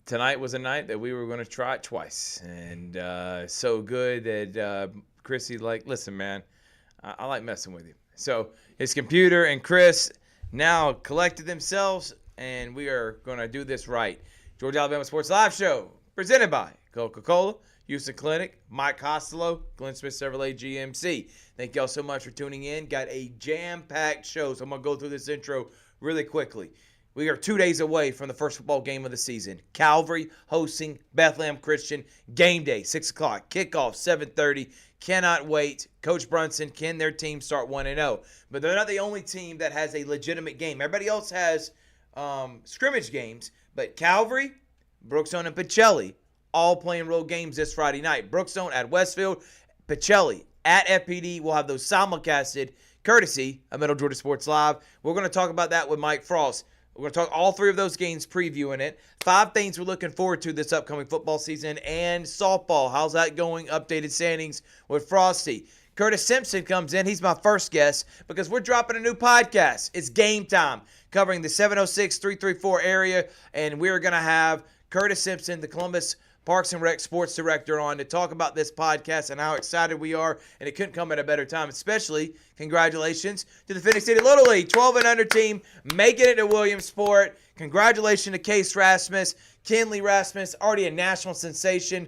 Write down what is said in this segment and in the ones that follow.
tonight was a night that we were going to try it twice. And so good that Chrissy, listen, man, I like messing with you. So his computer and Chris now collected themselves, and we are going to do this right. Georgia Alabama Sports Live Show, presented by Coca-Cola, Houston Clinic, Mike Costello, Glenn Smith Chevrolet GMC. Thank y'all so much for tuning in. Got a jam-packed show, so I'm going to go through this intro really quickly. We are 2 days away from the first football game of the season. Calvary hosting Bethlehem Christian. Game day, 6 o'clock. Kickoff, 7:30. Cannot wait. Coach Brunson, can their team start 1-0? But they're not the only team that has a legitimate game. Everybody else has scrimmage games. But Calvary, Brookstone, and Pacelli all playing road games this Friday night. Brookstone at Westfield. Pacelli at FPD. We'll have those simulcasted courtesy of Middle Georgia Sports Live. We're going to talk about that with Mike Frost. We're going to talk all three of those games, previewing it. 5 things we're looking forward to this upcoming football season. And softball, how's that going? Updated standings with Frosty. Curtis Simpson comes in. He's my first guest because we're dropping a new podcast. It's Game Time, covering the 706-334 area. And we're going to have Curtis Simpson, the Columbus Parks and Rec sports director, on to talk about this podcast and how excited we are. And it couldn't come at a better time. Especially, congratulations to the Phoenix City Little League 12 and under team making it to Williamsport. Congratulations to Case Rasmus, Kinley Rasmus, already a national sensation.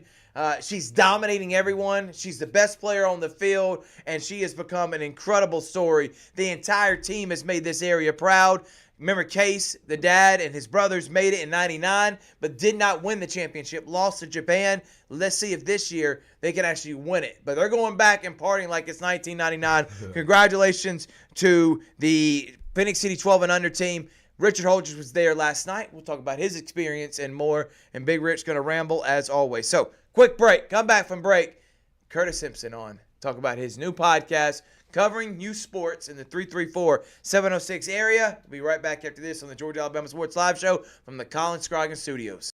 She's dominating everyone. She's the best player on the field, and she has become an incredible story. The entire team has made this area proud. Remember, Case, the dad, and his brothers made it in '99, but did not win the championship, lost to Japan. Let's see if this year they can actually win it. But they're going back and partying like it's 1999. Congratulations to the Phoenix City 12 and under team. Richard Holdridge was there last night. We'll talk about his experience and more. And Big Rich going to ramble as always. So, quick break. Come back from break. Curtis Simpson on. Talk about his new podcast covering youth sports in the 334-706 area. We'll be right back after this on the Georgia Alabama Sports Live Show from the Colin Scroggins Studios.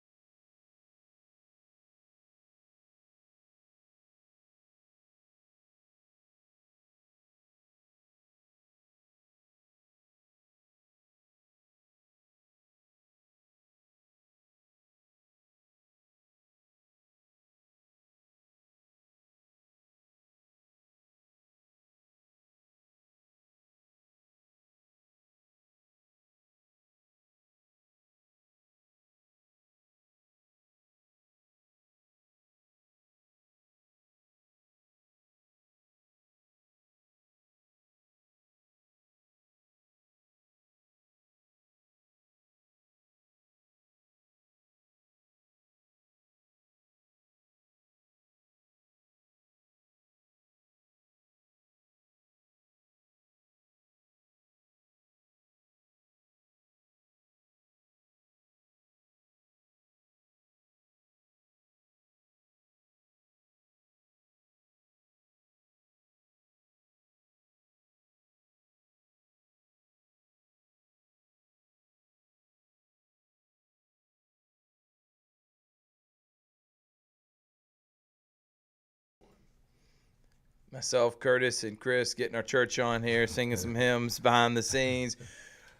Myself, Curtis, and Chris getting our church on here, singing some hymns behind the scenes.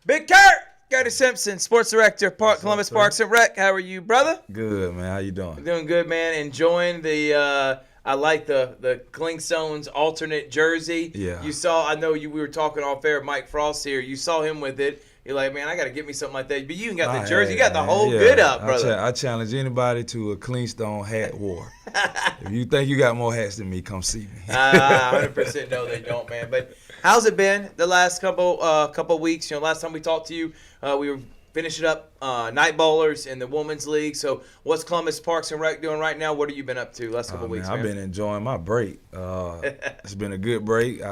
Big Kurt! Curtis Simpson, sports director, Columbus Parks and Rec. How are you, brother? Good, man. How you doing? Doing good, man. Enjoying the I like the Clingstones alternate jersey. Yeah. You saw, we were talking off air, Mike Frost here. You saw him with it. You're like, man, I got to get me something like that. But you even got the jersey. You got the whole get up, brother. I challenge anybody to a Clingstone hat war. If you think you got more hats than me, come see me. 100% no, they don't, man. But how's it been the last couple weeks? Last time we talked to you, we were finishing up night bowlers in the women's league. So what's Columbus Parks and Rec doing right now? What have you been up to last couple weeks, man? I've been enjoying my break. It's been a good break.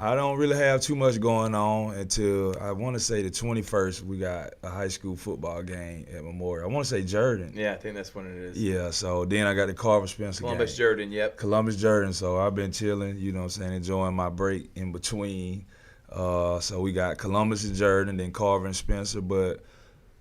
I don't really have too much going on until, I want to say, the 21st. We got a high school football game at Memorial. I want to say Jordan. Yeah, I think that's when it is. Yeah, so then I got the Carver Spencer Columbus game. Jordan, yep. Columbus Jordan. So I've been chilling, enjoying my break in between. So we got Columbus and Jordan, then Carver and Spencer. But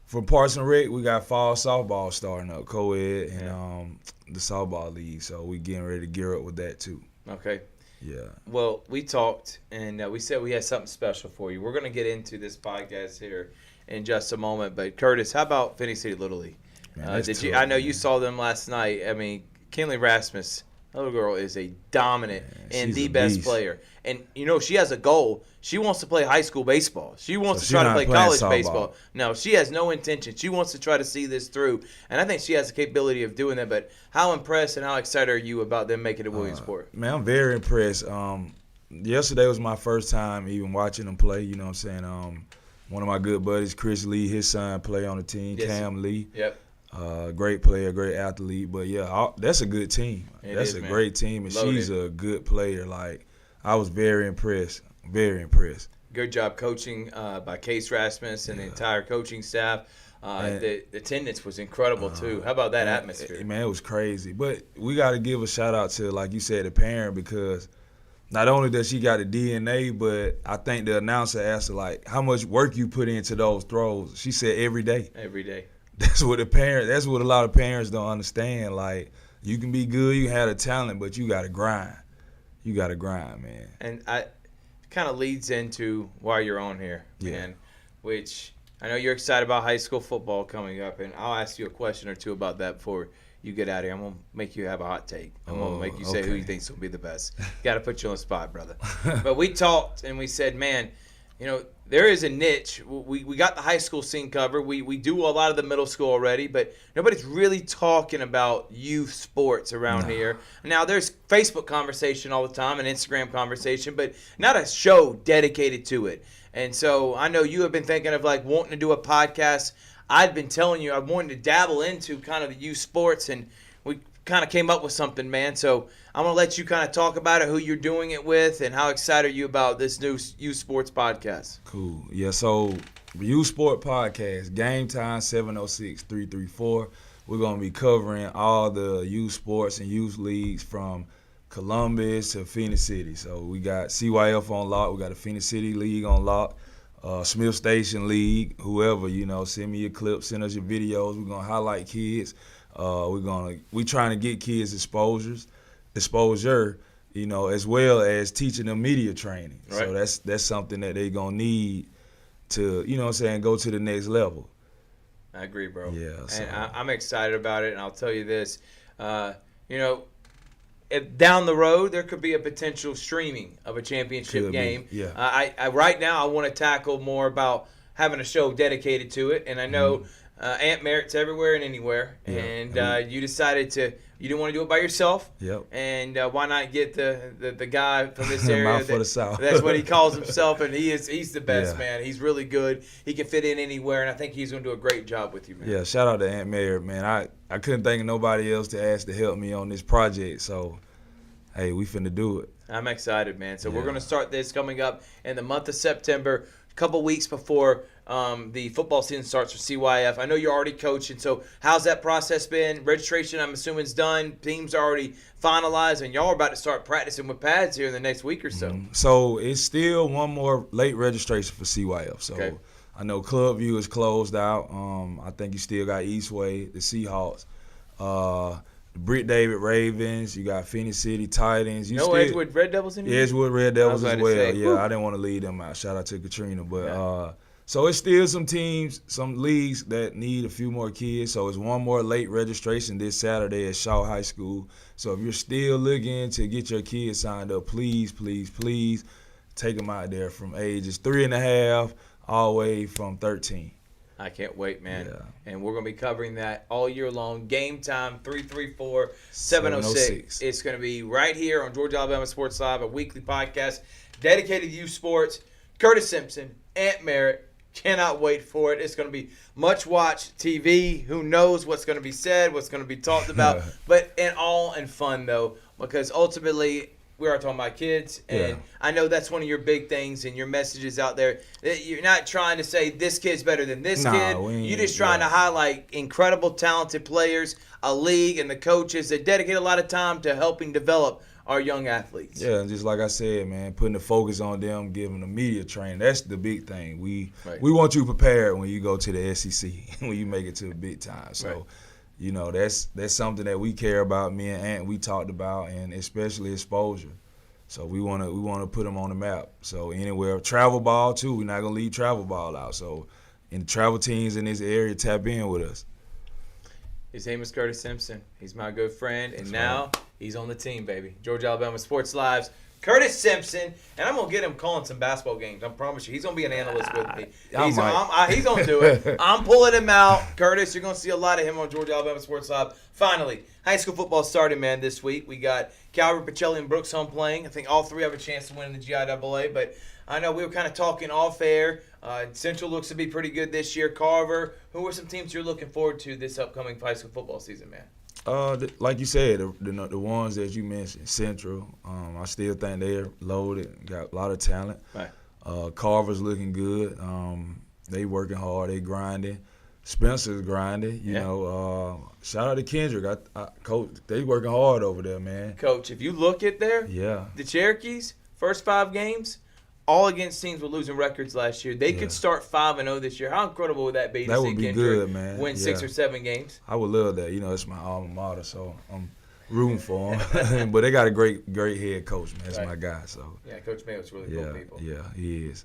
for Parks and Rec, we got fall softball starting up, co-ed, and the softball league. So we getting ready to gear up with that too. Okay. Yeah. Well, we talked, and we said we had something special for you. We're going to get into this podcast here in just a moment. But, Curtis, how about Phoenix City Little League? Man, that's Did you? tough, I know man. you saw them last night. I mean, Kinley Rasmus, that little girl is a dominant and she's the a best beast. player. And she has a goal. She wants to play high school baseball. She wants So to she try to not play playing college softball. baseball. No, she has no intention. She wants to try to see this through, and I think she has the capability of doing that. But how impressed and how excited are you about them making it Williamsport? Man, I'm very impressed. Yesterday was my first time even watching them play. You know what I'm saying? One of my good buddies, Chris Lee, his son play on the team. Yes. Cam Lee. Yep. Great player, great athlete. But, yeah, that's a good team. That's a man. great team, and Loaded. she's a good player. Like, I was very impressed, very impressed. Good job coaching by Case Rasmus and the entire coaching staff. The attendance was incredible, too. How about that atmosphere? Man, it was crazy. But we got to give a shout-out to, like you said, the parent, because not only does she got the DNA, but I think the announcer asked her, like, how much work you put into those throws. She said every day. Every day. That's what a lot of parents don't understand. Like, you can be good, you can have the talent, but you got to grind. You got to grind, man. And it kind of leads into why you're on here, man, which I know you're excited about high school football coming up, and I'll ask you a question or two about that before you get out of here. I'm going to make you have a hot take. I'm going to make you say who you think's going to be the best. Got to put you on the spot, brother. But we talked, and we said, man, there is a niche. We got the high school scene covered. We do a lot of the middle school already, but nobody's really talking about youth sports around here. Now, there's Facebook conversation all the time and Instagram conversation, but not a show dedicated to it. And so I know you have been thinking of like wanting to do a podcast. I've been telling you I wanted to dabble into kind of the youth sports, and we kind of came up with something, man. So I'm going to let you kind of talk about it, who you're doing it with, and how excited are you about this new youth sports podcast. Cool. Yeah, so Youth Sport Podcast, Game Time 706-334. We're going to be covering all the youth sports and youth leagues from Columbus to Phoenix City. So we got CYF on lock. We got the Phoenix City League on lock. Smith Station League, whoever, send me your clips, send us your videos. We're going to highlight kids. We trying to get kids exposure, as well as teaching them media training. Right. So that's something that they gonna need to, go to the next level. I agree, bro. Yeah. So. And I'm excited about it, and I'll tell you this. Down the road, there could be a potential streaming of a championship Could be, game. yeah. I right now, I want to tackle more about having a show dedicated to it, and I know Aunt Merritt's everywhere and anywhere, Yeah. and you decided you didn't want to do it by yourself. Yep. And why not get the guy from this area? Mouth for the South. That's what he calls himself, and he's the best, Yeah. man. He's really good. He can fit in anywhere, and I think he's going to do a great job with you, man. Yeah, shout out to Aunt Mary, man. I couldn't think of nobody else to ask to help me on this project, so hey, we finna do it. I'm excited, man. So we're Yeah. going to start this coming up in the month of September, a couple weeks before the football season starts for CYF. I know you're already coaching, so how's that process been? Registration, I'm assuming, is done. Teams are already finalized, and y'all are about to start practicing with pads here in the next week or so. So it's still one more late registration for CYF. So Okay. I know Clubview is closed out. I think you still got Eastway, the Seahawks, the Britt David Ravens. You got Phoenix City Titans. No Edgewood Red Devils anymore? Edgewood Red Devils I was as about well. to say, Yeah, whew. I didn't want to leave them out. Shout out to Katrina. But Yeah. so it's still some teams, some leagues that need a few more kids. So it's one more late registration this Saturday at Shaw High School. So if you're still looking to get your kids signed up, please, please, please take them out there from ages 3.5 all the way from 13. I can't wait, man. Yeah. And we're going to be covering that all year long. Game time, 334-706. It's going to be right here on Georgia Alabama Sports Live, a weekly podcast dedicated to youth sports. Curtis Simpson, Aunt Merritt. Cannot wait for it. It's going to be much watched TV. Who knows what's going to be said, what's going to be talked about. But all in fun, though, because ultimately we are talking about kids. And Yeah. I know that's one of your big things and your messages out there. That you're not trying to say this kid's better than this kid. You're just trying to highlight incredible, talented players, a league, and the coaches that dedicate a lot of time to helping develop our young athletes. Yeah, and just like I said, man, putting the focus on them, giving them media training. That's the big thing. We want you prepared when you go to the SEC, when you make it to the big time. So, that's something that we care about. Me and Ant, we talked about, and especially exposure. So we want to put them on the map. So anywhere, travel ball too. We're not gonna leave travel ball out. So, in travel teams in this area, tap in with us. His name is Curtis Simpson. He's my good friend, and now he's on the team, baby. Georgia Alabama Sports Live's Curtis Simpson, and I'm gonna get him calling some basketball games. I promise you, he's gonna be an analyst with me. He's gonna do it. I'm pulling him out. Curtis, you're gonna see a lot of him on Georgia Alabama Sports Live. Finally, high school football started, man. This week we got Calvary, Pacelli, and Brooks home playing. I think all three have a chance to win in the GIAA, but I know we were kind of talking off air. Central looks to be pretty good this year. Carver, who are some teams you're looking forward to this upcoming high school football season, man? Like you said, the ones that you mentioned, Central, I still think they're loaded, got a lot of talent. Right. Carver's looking good. They working hard, they grinding. Spencer's grinding. You know, shout out to Kendrick. Coach, they working hard over there, man. Coach, if you look at there, the Cherokees, first 5 games, all against teams with losing records last year. They could start 5-0 this year. How incredible would that be to see Kendrick good, man. win 6 or 7 games? I would love that. You know, it's my alma mater, so I'm rooting for them. But they got a great head coach, man. That's my guy. So yeah, Coach Mayo's really cool people. Yeah, he is.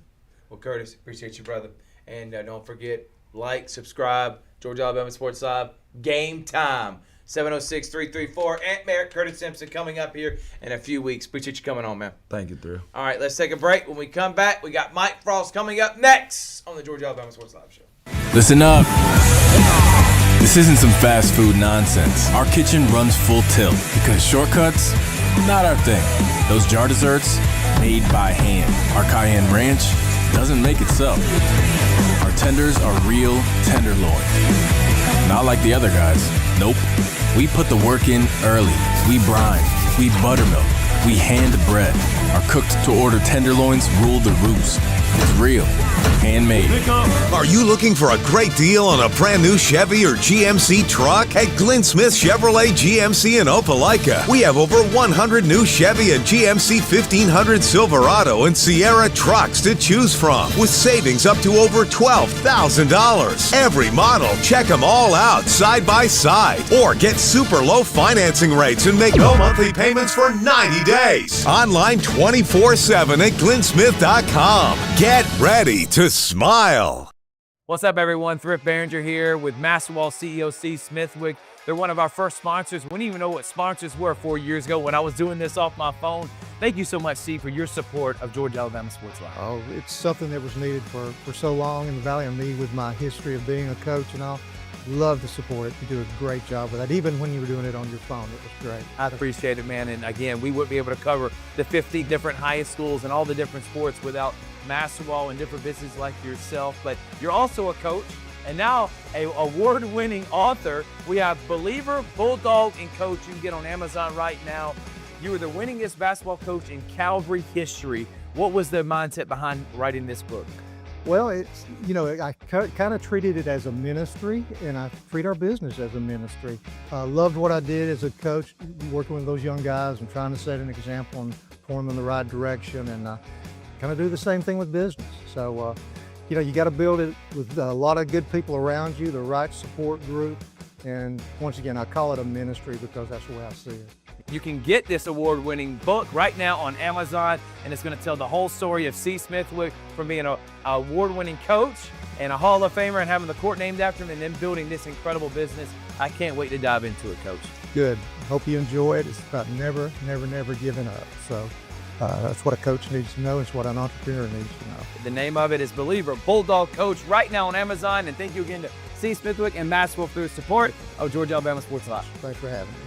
Well, Curtis, appreciate you, brother. And don't forget, like, subscribe, Georgia Alabama Sports Live, game time. 706-334. Ant Merritt, Curtis Simpson coming up here in a few weeks. Appreciate you coming on, man. Thank you, Thrill. All right, let's take a break. When we come back, we got Mike Frost coming up next on the Georgia Alabama Sports Live Show. Listen up. This isn't some fast food nonsense. Our kitchen runs full tilt because shortcuts, not our thing. Those jar desserts, made by hand. Our cayenne ranch doesn't make itself. Our tenders are real tenderloin. Not like the other guys. Nope. We put the work in early. We brine. We buttermilk. We hand bread. Our cooked-to-order tenderloins rule the roost. It's real. Handmade. Are you looking for a great deal on a brand new Chevy or GMC truck? At Glenn Smith Chevrolet GMC in Opelika, we have over 100 new Chevy and GMC 1500 Silverado and Sierra trucks to choose from, with savings up to over $12,000. Every model, check them all out side by side, or get super low financing rates and make no monthly payments for 90 days. Online 24/7 at glennsmith.com. Get ready to smile. What's up, everyone? Thrift Behringer here with Masterwall CEO Steve Smithwick. They're one of our first sponsors. We didn't even know what sponsors were 4 years ago when I was doing this off my phone. Thank you so much, Steve, for your support of Georgia Alabama Sports Live. Oh, it's something that was needed for so long in the Valley, and me with my history of being a coach and all. Love to support it. You do a great job with that. Even when you were doing it on your phone, it was great. I appreciate it, man. And again, we wouldn't be able to cover the 50 different high schools and all the different sports without Masterwall and different businesses like yourself. But you're also a coach and now an award-winning author. We have Believer, Bulldog, and Coach. You can get on Amazon right now. You were the winningest basketball coach in Calvary history. What was the mindset behind writing this book? Well, it's, you know, I kind of treated it as a ministry, and I treat our business as a ministry. I loved what I did as a coach, working with those young guys and trying to set an example and point them in the right direction, and kind of do the same thing with business. So, you know, you got to build it with a lot of good people around you, the right support group, and once again, I call it a ministry because that's the way I see it. You can get this award-winning book right now on Amazon, and it's going to tell the whole story of C. Smithwick from being an award-winning coach and a Hall of Famer and having the court named after him and then building this incredible business. I can't wait to dive into it, Coach. Good. Hope you enjoy it. It's about never giving up. So that's what a coach needs to know. It's what an entrepreneur needs to know. The name of it is Believer, Bulldog Coach, right now on Amazon. And thank you again to C. Smithwick and Masterwall for their support of Georgia Alabama Sports Live. Thanks for having me.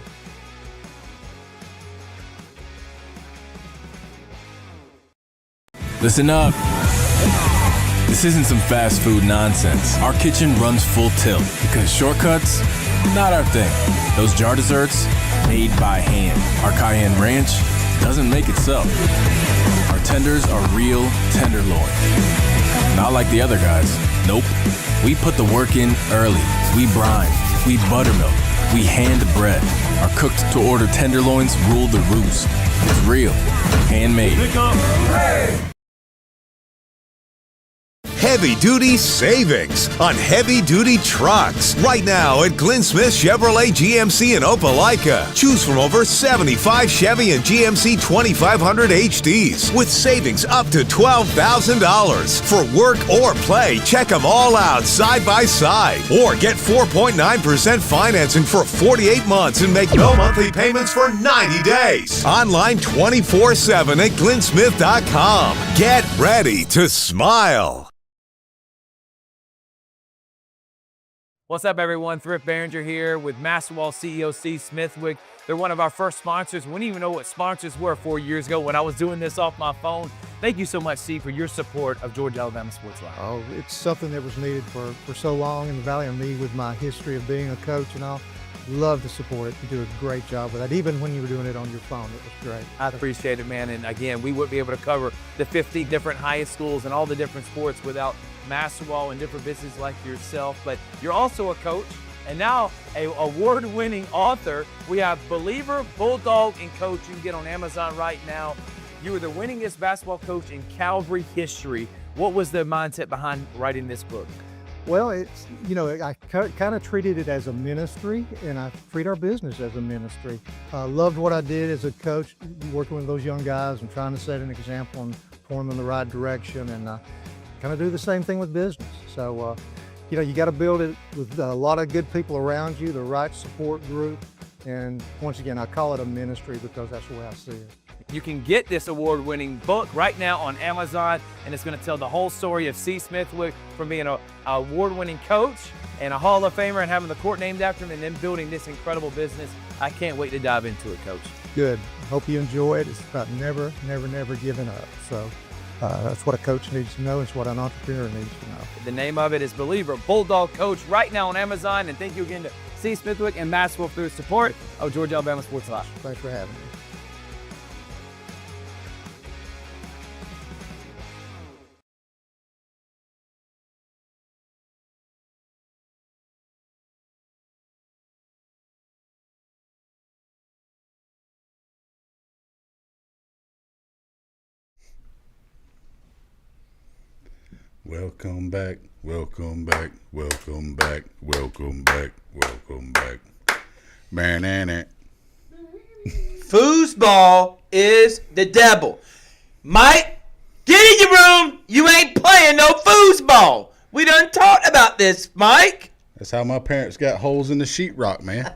Listen up. This isn't some fast food nonsense. Our kitchen runs full tilt because shortcuts, not our thing. Those jar desserts, made by hand. Our cayenne ranch doesn't make itself. Our tenders are real tenderloin. Not like the other guys. Nope. We put the work in early. We brine. We buttermilk. We hand bread. Our cooked-to-order tenderloins rule the roost. It's real. Handmade. heavy-duty savings on heavy-duty trucks. Right now at Glenn Smith Chevrolet GMC in Opelika. Choose from over 75 Chevy and GMC 2500 HDs with savings up to $12,000. For work or play, check them all out side by side. Or get 4.9% financing for 48 months and make no monthly payments for 90 days. Online 24/7 at glennsmith.com. Get ready to smile. What's up, everyone? Thrift Behringer here with Masterwall CEO Steve Smithwick. They're one of our first sponsors. We didn't even know what sponsors were 4 years ago when I was doing this off my phone. Thank you so much, Steve, for your support of Georgia Alabama Sports Live. Oh, it's something that was needed for so long in the Valley, and me with my history of being a coach and all. Love to support it. You do a great job with that. Even when you were doing it on your phone, it was great. I appreciate it, man. And again, we wouldn't be able to cover the 50 different highest schools and all the different sports without Masterwall and different businesses like yourself. But you're also a coach and now a award-winning author. We have Believer, Bulldog, and Coach. You can get on Amazon right now. You were the winningest basketball coach in Calvary history. What was the mindset behind writing this book? Well, it's, I kind of treated it as a ministry, and I treat our business as a ministry. Loved what I did as a coach, working with those young guys and trying to set an example and point them in the right direction, and kind of do the same thing with business. So, you got to build it with a lot of good people around you, the right support group, and once again, I call it a ministry because that's the way I see it. You can get this award-winning book right now on Amazon, and it's going to tell the whole story of Steve Smithwick from being an award-winning coach and a Hall of Famer and having the court named after him and then building this incredible business. I can't wait to dive into it, Coach. Good. Hope you enjoy it. It's about never giving up. So that's what a coach needs to know. It's what an entrepreneur needs to know. The name of it is Believer, Bulldog, Coach, right now on Amazon. And thank you again to Steve Smithwick and Masterwall for their support of Georgia Alabama Sports Live. Thanks for having me. Welcome back, welcome back, welcome back, welcome back, welcome back. Man, Foosball is the devil. Mike, get in your room. You ain't playing no foosball. We done talked about this, Mike. that's how my parents got holes in the sheetrock, man.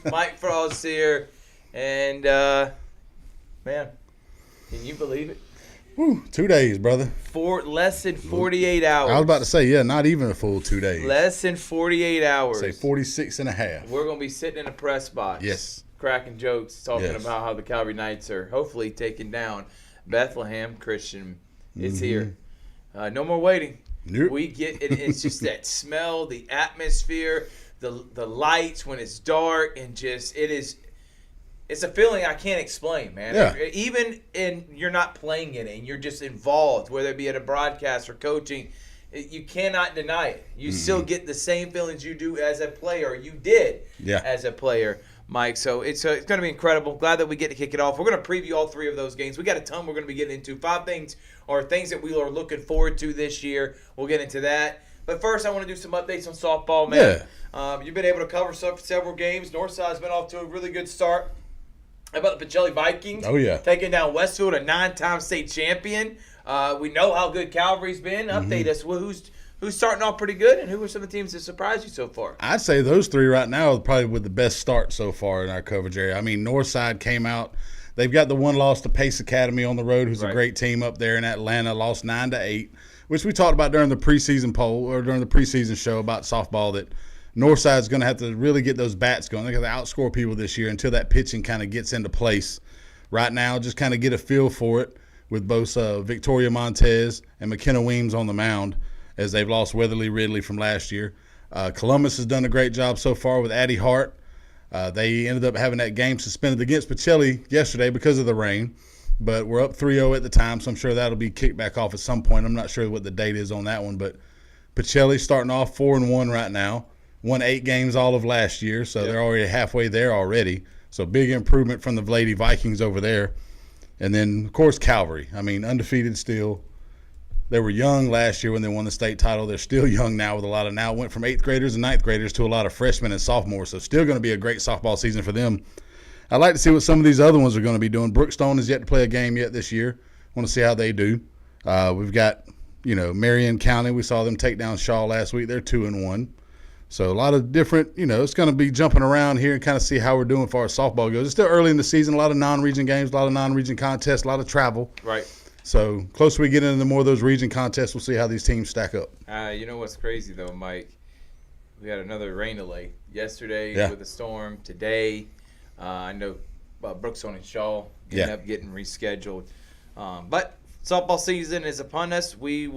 Mike Frost here. And, man, can you believe it? Woo, 2 days, brother. For less than 48 hours. I was about to say, yeah, not even a full 2 days. Less than 48 hours. Say 46 and a half. We're going to be sitting in a press box. Yes. Cracking jokes, talking Yes. about how the Calvary Knights are hopefully taking down Bethlehem Christian. It's here. No more waiting. Nope. We get it. It's just that smell, the atmosphere, the lights when it's dark, and just it's a feeling I can't explain, man. Yeah. Even in you're not playing in it and you're just involved, whether it be at a broadcast or coaching, you cannot deny it. You still get the same feelings you do as a player. You did as a player, Mike. So it's going to be incredible. Glad that we get to kick it off. We're going to preview all three of those games. We got a ton we're going to be getting into. 5 things or things that we are looking forward to this year. We'll get into that. But first, I want to do some updates on softball, man. Yeah. You've been able to cover several games. Northside's been off to a really good start. How about the Pacelli Vikings? Oh, yeah. Taking down Westfield, a 9-time state champion. We know how good Calvary's been. Update us. Well, who's starting off pretty good, and who are some of the teams that surprised you so far? I'd say those 3 right now are probably with the best start so far in our coverage area. I mean, Northside came out. They've got the one loss to Pace Academy on the road, who's a great team up there in Atlanta, lost 9-8, which we talked about during the preseason poll or during the preseason show about softball that Northside's going to have to really get those bats going. They're going to outscore people this year until that pitching kind of gets into place. Right now, just kind of get a feel for it with both Victoria Montez and McKenna Weems on the mound as they've lost Weatherly Ridley from last year. Columbus has done a great job so far with Addie Hart. They ended up having that game suspended against Pacelli yesterday because of the rain, but we're up 3-0 at the time, so I'm sure that'll be kicked back off at some point. I'm not sure what the date is on that one, but Pacelli starting off 4-1 right now. Won 8 games all of last year, so they're already halfway there already. So big improvement from the Lady Vikings over there. And then, of course, Calvary. I mean, undefeated still. They were young last year when they won the state title. They're still young now with a lot of now went from 8th graders and 9th graders to a lot of freshmen and sophomores. So still going to be a great softball season for them. I'd like to see what some of these other ones are going to be doing. Brookstone has yet to play a game yet this year. Want to see how they do. We've got, Marion County. We saw them take down Shaw last week. They're 2-1. So a lot of different, it's going to be jumping around here and kind of see how we're doing as far as softball goes. It's still early in the season. A lot of non-region games, a lot of non-region contests, a lot of travel. Right. So closer we get into more of those region contests, we'll see how these teams stack up. You know what's crazy, though, Mike? We had another rain delay yesterday with a storm. Today, I know Brookstone and Shaw getting rescheduled. But softball season is upon us. We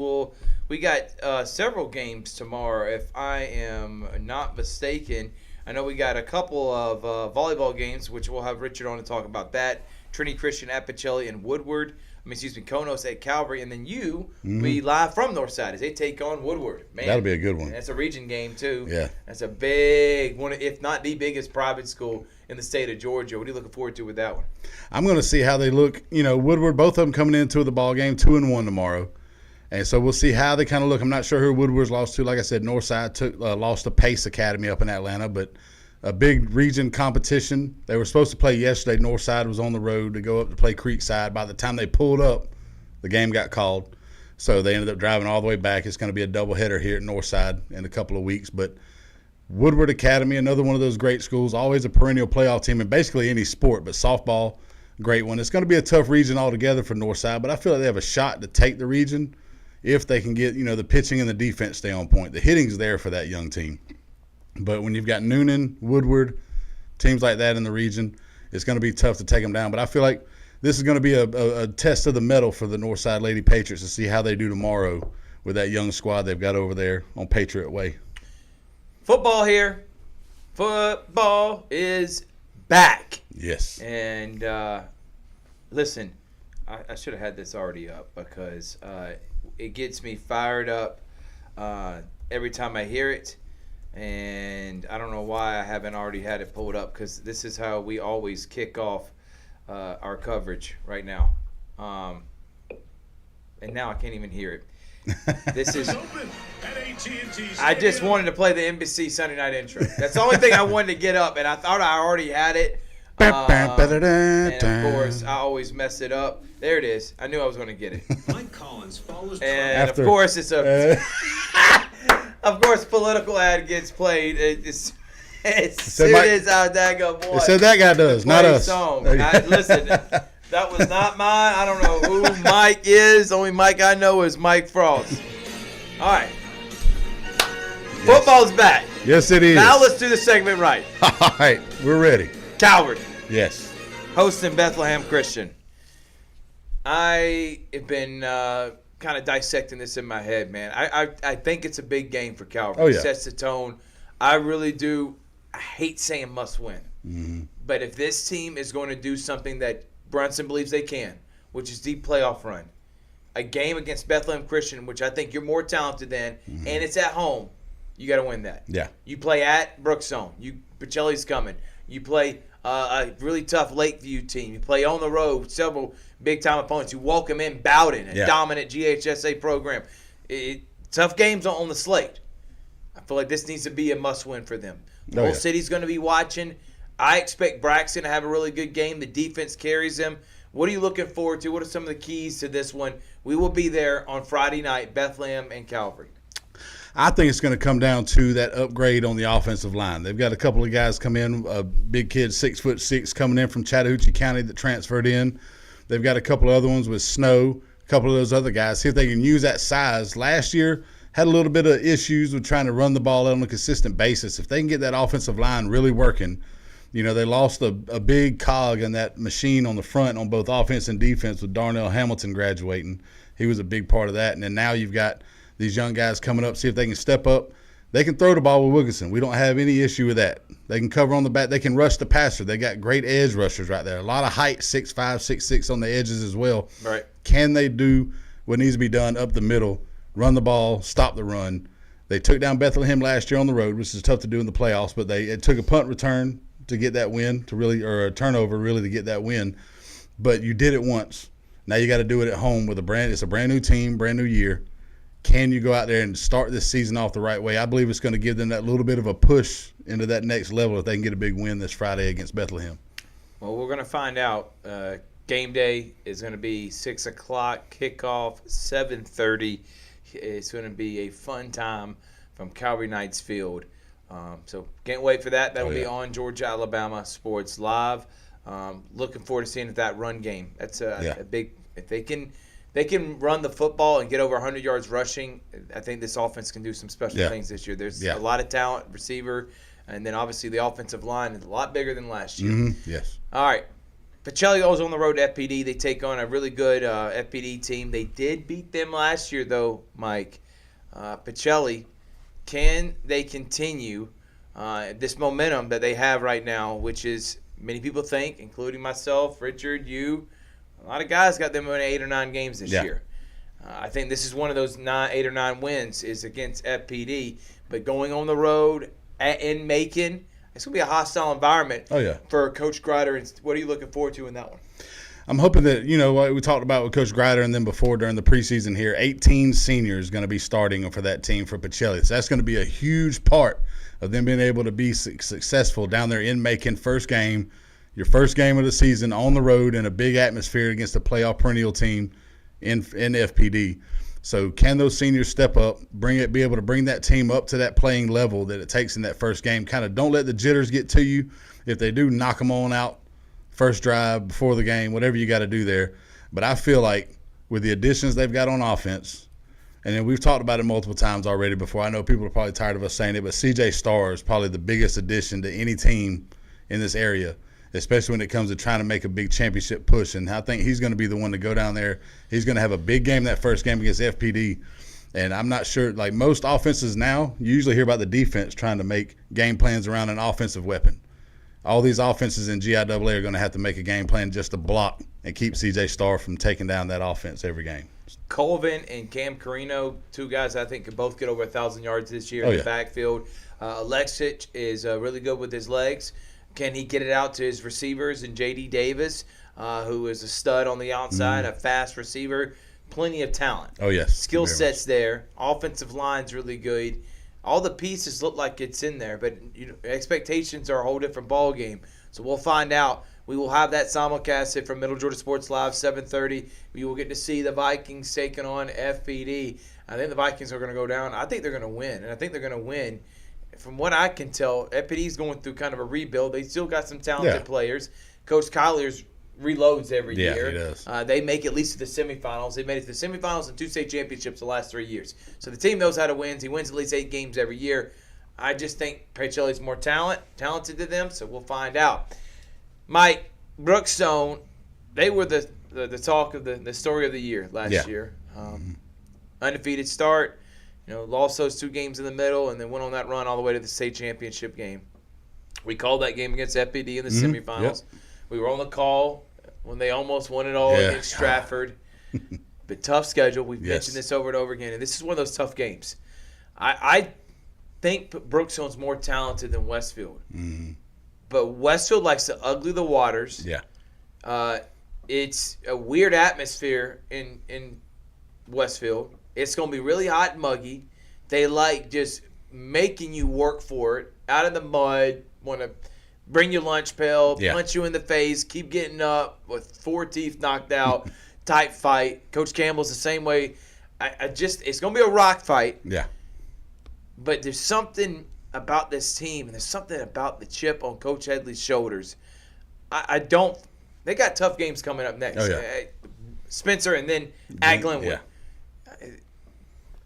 got several games tomorrow, if I am not mistaken. I know we got a couple of volleyball games, which we'll have Richard on to talk about that. Trinity Christian at Pacelli and Woodward. Konos at Calvary, and then be live from Northside as they take on Woodward. Man, that'll be a good one. That's a region game too. Yeah, that's a big one, if not the biggest private school in the state of Georgia. What are you looking forward to with that one? I'm going to see how they look. Woodward, both of them coming into the ball game 2-1 tomorrow, and so we'll see how they kind of look. I'm not sure who Woodward's lost to. Like I said, Northside lost to Pace Academy up in Atlanta, but a big region competition. They were supposed to play yesterday. Northside was on the road to go up to play Creekside. By the time they pulled up, the game got called. So they ended up driving all the way back. It's going to be a doubleheader here at Northside in a couple of weeks. But Woodward Academy, another one of those great schools, always a perennial playoff team in basically any sport, but softball, great one. It's going to be a tough region altogether for Northside, but I feel like they have a shot to take the region if they can get, the pitching and the defense stay on point. The hitting's there for that young team. But when you've got Noonan, Woodward, teams like that in the region, it's going to be tough to take them down. But I feel like this is going to be a test of the mettle for the Northside Lady Patriots to see how they do tomorrow with that young squad they've got over there on Patriot Way. Football here. Football is back. Yes. And listen, I should have had this already up because it gets me fired up every time I hear it. And I don't know why I haven't already had it pulled up because this is how we always kick off our coverage right now. And now I can't even hear it. This is. I just wanted to play the NBC Sunday Night intro. That's the only thing I wanted to get up, and I thought I already had it. And of course, I always mess it up. There it is. I knew I was going to get it. Mike Collins follows. And of course, it's a. Of course, political ad gets played. As soon as our daggone boy. It said that guy does, not us. Listen, that was not mine. I don't know who Mike is. The only Mike I know is Mike Frost. All right. Yes. Football's back. Yes, it is. Now let's do the segment right. All right, we're ready. Calvary. Yes. Hosting Bethlehem Christian. I have been kind of dissecting this in my head, man. I think it's a big game for Calvary. Oh, yeah. It sets the tone. I really do. I hate saying must win. Mm-hmm. But if this team is going to do something that Brunson believes they can, which is deep playoff run, a game against Bethlehem Christian, which I think you're more talented than, and it's at home, you got to win that. Yeah. You play at Brookstone. Pacelli's coming. You play a really tough Lakeview team. You play on the road, several big-time opponents. You welcome in Bowden, a dominant GHSA program. Tough games on the slate. I feel like this needs to be a must-win for them. The whole city's going to be watching. I expect Braxton to have a really good game. The defense carries them. What are you looking forward to? What are some of the keys to this one? We will be there on Friday night, Bethlehem and Calvary. I think it's going to come down to that upgrade on the offensive line. They've got a couple of guys come in, a big kid, 6'6", coming in from Chattahoochee County that transferred in. They've got a couple of other ones with Snow, a couple of those other guys. See if they can use that size. Last year had a little bit of issues with trying to run the ball on a consistent basis. If they can get that offensive line really working, they lost a big cog in that machine on the front on both offense and defense with Darnell Hamilton graduating. He was a big part of that. And then now you've got these young guys coming up, see if they can step up. They can throw the ball with Wilkinson. We don't have any issue with that. They can cover on the back. They can rush the passer. They got great edge rushers right there. A lot of height, 6'5", 6'6" on the edges as well. Right. Can they do what needs to be done up the middle, run the ball, stop the run? They took down Bethlehem last year on the road, which is tough to do in the playoffs, but it took a punt return to get that win, or a turnover really to get that win. But you did it once. Now you got to do it at home with it's a brand new team, brand new year. Can you go out there and start this season off the right way? I believe it's going to give them that little bit of a push into that next level if they can get a big win this Friday against Bethlehem. Well, we're going to find out. Game day is going to be 6 o'clock, kickoff 7:30. It's going to be a fun time from Calvary Knights Field. So can't wait for that. That'll be on Georgia Alabama Sports Live. Looking forward to seeing that run game. That's a big. If they can run the football and get over 100 yards rushing, I think this offense can do some special things this year. There's a lot of talent, receiver, and then obviously the offensive line is a lot bigger than last year. Mm-hmm. Yes. All right. Pacelli goes on the road to FPD. They take on a really good FPD team. They did beat them last year, though, Mike. Pacelli, can they continue this momentum that they have right now, which is many people think, including myself, Richard, you, a lot of guys got them in 8 or 9 games this year. I think this is one of those 8 or 9 wins is against FPD. But going on the road in Macon, it's going to be a hostile environment for Coach Grider. And what are you looking forward to in that one? I'm hoping that, what we talked about with Coach Grider and then before during the preseason here, 18 seniors going to be starting for that team for Pacelli. So that's going to be a huge part of them being able to be successful down there in Macon. Your first game of the season on the road in a big atmosphere against a playoff perennial team in FPD. So can those seniors step up, be able to bring that team up to that playing level that it takes in that first game? Kind of don't let the jitters get to you. If they do, knock them on out first drive before the game, whatever you got to do there. But I feel like with the additions they've got on offense, and then we've talked about it multiple times already before. I know people are probably tired of us saying it, but C.J. Starr is probably the biggest addition to any team in this area, especially when it comes to trying to make a big championship push. And I think he's going to be the one to go down there. He's going to have a big game that first game against FPD. And I'm not sure, like most offenses now, you usually hear about the defense trying to make game plans around an offensive weapon. All these offenses in GIAA are going to have to make a game plan just to block and keep C.J. Starr from taking down that offense every game. Colvin and Cam Carino, 2 guys I think could both get over 1,000 yards this year in the backfield. Alexic is really good with his legs. Can he get it out to his receivers? And J.D. Davis, who is a stud on the outside, a fast receiver, plenty of talent. Oh, yes. Skill sets there. Offensive line's really good. All the pieces look like it's in there, but expectations are a whole different ball game. So we'll find out. We will have that simulcast from Middle Georgia Sports Live, 7:30. We will get to see the Vikings taking on FPD. I think the Vikings are going to go down. I think they're going to win, and I think they're going to win. From what I can tell, FPD's going through kind of a rebuild. They still got some talented players. Coach Colliers reloads every year. He does. They make at least to the semifinals. They made it to the semifinals and 2 state championships the last 3 years. So the team knows how to win. He wins at least 8 games every year. I just think Pacelli's more talented than them, so we'll find out. Mike, Brookstone, they were the talk of the story of the year last year. Undefeated start, lost those 2 games in the middle, and then went on that run all the way to the state championship game. We called that game against FPD in the semifinals. Yep. We were on the call when they almost won it all against Stratford. But tough schedule. We've mentioned this over and over again, and this is one of those tough games. I think Brookstone's more talented than Westfield. Mm-hmm. But Westfield likes to ugly the waters. Yeah. It's a weird atmosphere in Westfield. It's going to be really hot and muggy. They like just making you work for it, out of the mud, want to bring your lunch pail, punch you in the face, keep getting up with 4 teeth knocked out, tight fight. Coach Campbell's the same way. It's going to be a rock fight. Yeah. But there's something about this team, and there's something about the chip on Coach Headley's shoulders. They got tough games coming up next. Oh, yeah. Spencer and then at Glenwood. Yeah.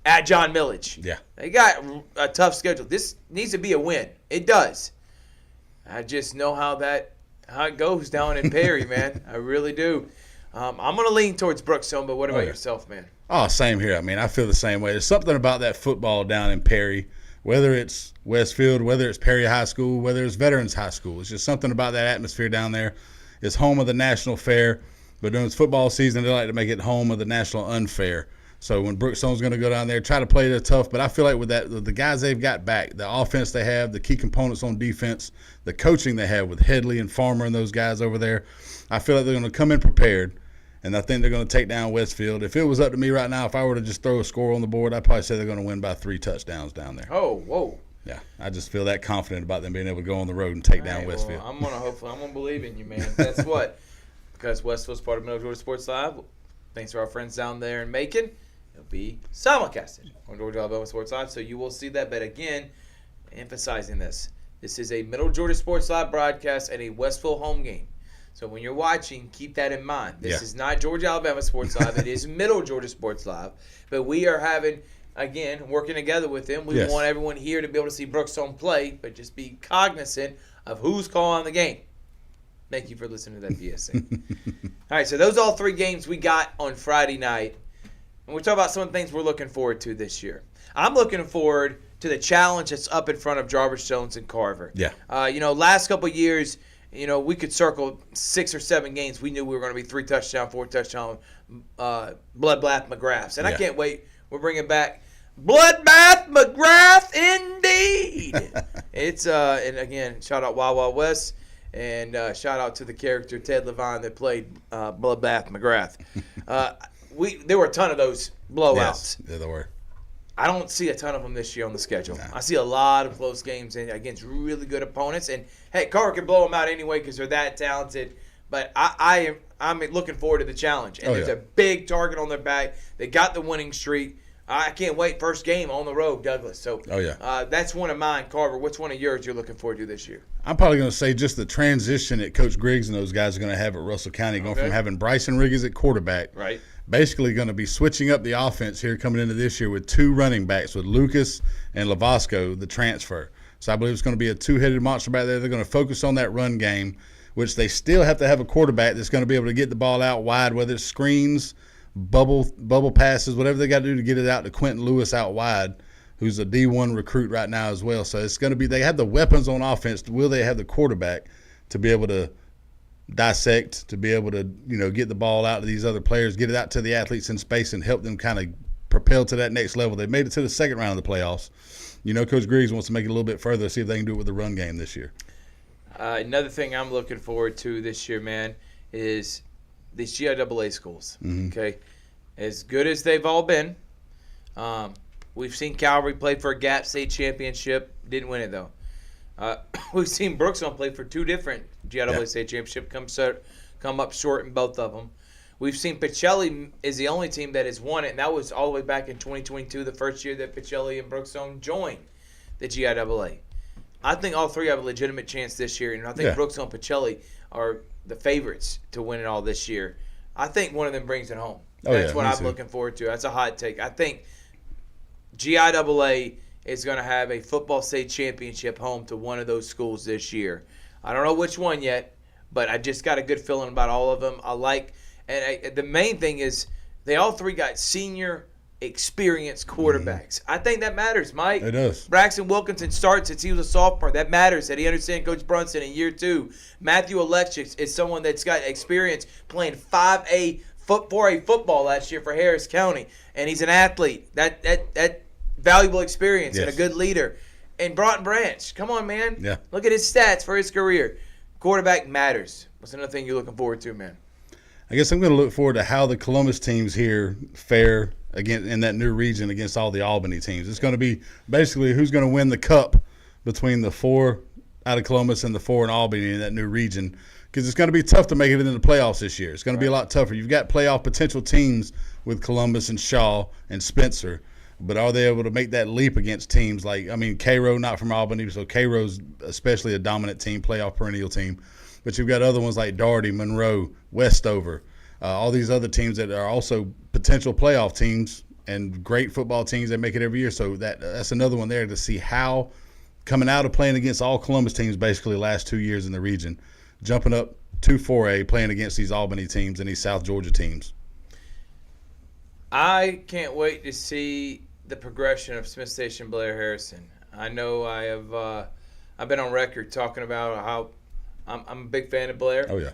At John Millage. Yeah. They got a tough schedule. This needs to be a win. It does. I just know how it goes down in Perry, man. I really do. I'm going to lean towards Brookstone, but what about yourself, man? Oh, same here. I mean, I feel the same way. There's something about that football down in Perry, whether it's Westfield, whether it's Perry High School, whether it's Veterans High School. It's just something about that atmosphere down there. It's home of the National Fair, but during football season, they like to make it home of the National Unfair. So when Brookstone's going to go down there, try to play it tough, but I feel like with the guys they've got back, the offense they have, the key components on defense, the coaching they have with Headley and Farmer and those guys over there, I feel like they're going to come in prepared, and I think they're going to take down Westfield. If it was up to me right now, if I were to just throw a score on the board, I'd probably say they're going to win by 3 touchdowns down there. Oh, whoa. Yeah, I just feel that confident about them being able to go on the road and take down All right, Westfield. well, I'm gonna believe in you, man. That's what. Because Westville's part of Middle Georgia Sports Live. Thanks to our friends down there in Macon. It'll be simulcasted on Georgia Alabama Sports Live, so you will see that. But again, emphasizing this is a Middle Georgia Sports Live broadcast and a Westville home game. So when you're watching, keep that in mind. This is not Georgia Alabama Sports Live. It is Middle Georgia Sports Live. But we are having, again, working together with them. We want everyone here to be able to see Brookstone play, but just be cognizant of who's calling the game. Thank you for listening to that PSA. All right, so those are all 3 games we got on Friday night. And we're talking about some of the things we're looking forward to this year. I'm looking forward to the challenge that's up in front of Jarvis Jones and Carver. Yeah. Last couple of years, we could circle 6 or 7 games. We knew we were going to be 3 touchdown, 4 touchdown Bloodbath McGraths. And I can't wait. We're bringing back Bloodbath McGrath indeed. It's, and again, shout out Wild Wild West. And shout out to the character Ted Levine that played Bloodbath McGrath. There were a ton of those blowouts. Yes, there were. I don't see a ton of them this year on the schedule. No. I see a lot of close games against really good opponents. And, hey, Carver can blow them out anyway because they're that talented. But I'm looking forward to the challenge. And there's a big target on their back. They got the winning streak. I can't wait. First game on the road, Douglas. So that's one of mine. Carver, what's one of yours you're looking forward to this year? I'm probably going to say just the transition that Coach Griggs and those guys are going to have at Russell County, going from having Bryson Riggins at quarterback, basically going to be switching up the offense here coming into this year with 2 running backs with Lucas and Lavasco, the transfer. So I believe it's going to be a 2-headed monster back there. They're going to focus on that run game, which they still have to have a quarterback that's going to be able to get the ball out wide, whether it's screens, bubble passes, whatever they got to do to get it out to Quentin Lewis out wide, who's a D1 recruit right now as well. So it's going to be, they have the weapons on offense. Will they have the quarterback to be able to dissect, to be able to, get the ball out to these other players, get it out to the athletes in space and help them kind of propel to that next level? They made it to the second round of the playoffs. Coach Griggs wants to make it a little bit further, see if they can do it with the run game this year. Another thing I'm looking forward to this year, man, is these GIAA schools. Okay, as good as they've all been, we've seen Calvary play for a Gap State championship, didn't win it though. We've seen Brookstone play for 2 different GIAA state championship, come up short in both of them. We've seen Pacelli is the only team that has won it, and that was all the way back in 2022, the first year that Pacelli and Brookstone joined the GIAA. I think all 3 have a legitimate chance this year, and I think Brookstone and Pacelli are the favorites to win it all this year. I think one of them brings it home. That's what I'm looking forward to. That's a hot take. I think GIAA is going to have a football state championship home to one of those schools this year. I don't know which one yet, but I just got a good feeling about all of them. The main thing is they all 3 got senior experienced quarterbacks. I think that matters, Mike. It does. Braxton Wilkinson starts since he was a sophomore. That matters that he understands Coach Brunson in year 2. Matthew Alexis is someone that's got experience playing 4A football last year for Harris County, and he's an athlete. That valuable experience and a good leader. And Broughton Branch, come on, man. Yeah. Look at his stats for his career. Quarterback matters. What's another thing you're looking forward to, man? I guess I'm going to look forward to how the Columbus teams here fare again in that new region against all the Albany teams. It's going to be basically who's going to win the cup between the 4 out of Columbus and the 4 in Albany in that new region, because it's going to be tough to make it into the playoffs this year. It's going to be a lot tougher. You've got playoff potential teams with Columbus and Shaw and Spencer, but are they able to make that leap against teams like, Cairo, not from Albany, so Cairo's especially a dominant team, playoff perennial team. But you've got other ones like Doherty, Monroe, Westover, all these other teams that are also potential playoff teams and great football teams that make it every year. So that's another one there to see how, coming out of playing against all Columbus teams basically the last 2 years in the region, jumping up to 4A, playing against these Albany teams and these South Georgia teams. I can't wait to see the progression of Smith Station Blair Harrison. I know I've been on record talking about how I'm a big fan of Blair. Oh, yeah.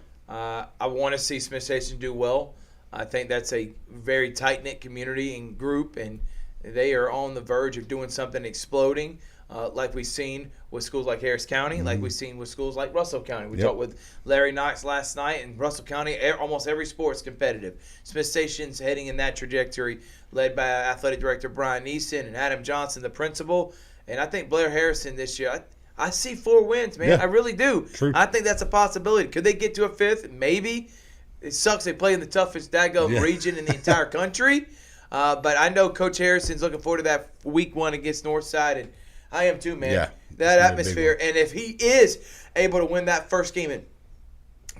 I want to see Smith Station do well. I think that's a very tight-knit community and group, and they are on the verge of doing something exploding. like we've seen with schools like Harris County, like we've seen with schools like Russell County. We talked with Larry Knox last night, and Russell County, almost every sport's competitive. Smith Station's heading in that trajectory, led by Athletic Director Brian Neeson and Adam Johnson, the principal. And I think Blair Harrison this year, I see 4 wins, man. Yeah. I really do. True. I think that's a possibility. Could they get to a 5th? Maybe. It sucks they play in the toughest daggone region in the entire country. But I know Coach Harrison's looking forward to that week 1 against Northside, and I am too, man. Yeah, that it's gonna be a big atmosphere. one. And if he is able to win that first game and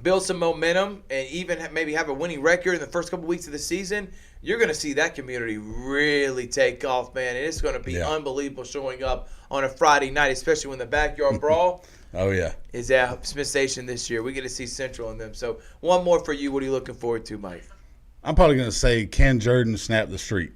build some momentum and even maybe have a winning record in the first couple weeks of the season, you're going to see that community really take off, man. And it's going to be unbelievable showing up on a Friday night, especially when the backyard brawl Oh, yeah. is at Smith Station this year. We get to see Central in them. So one more for you. What are you looking forward to, Mike? I'm probably going to say, can Jordan snap the streak?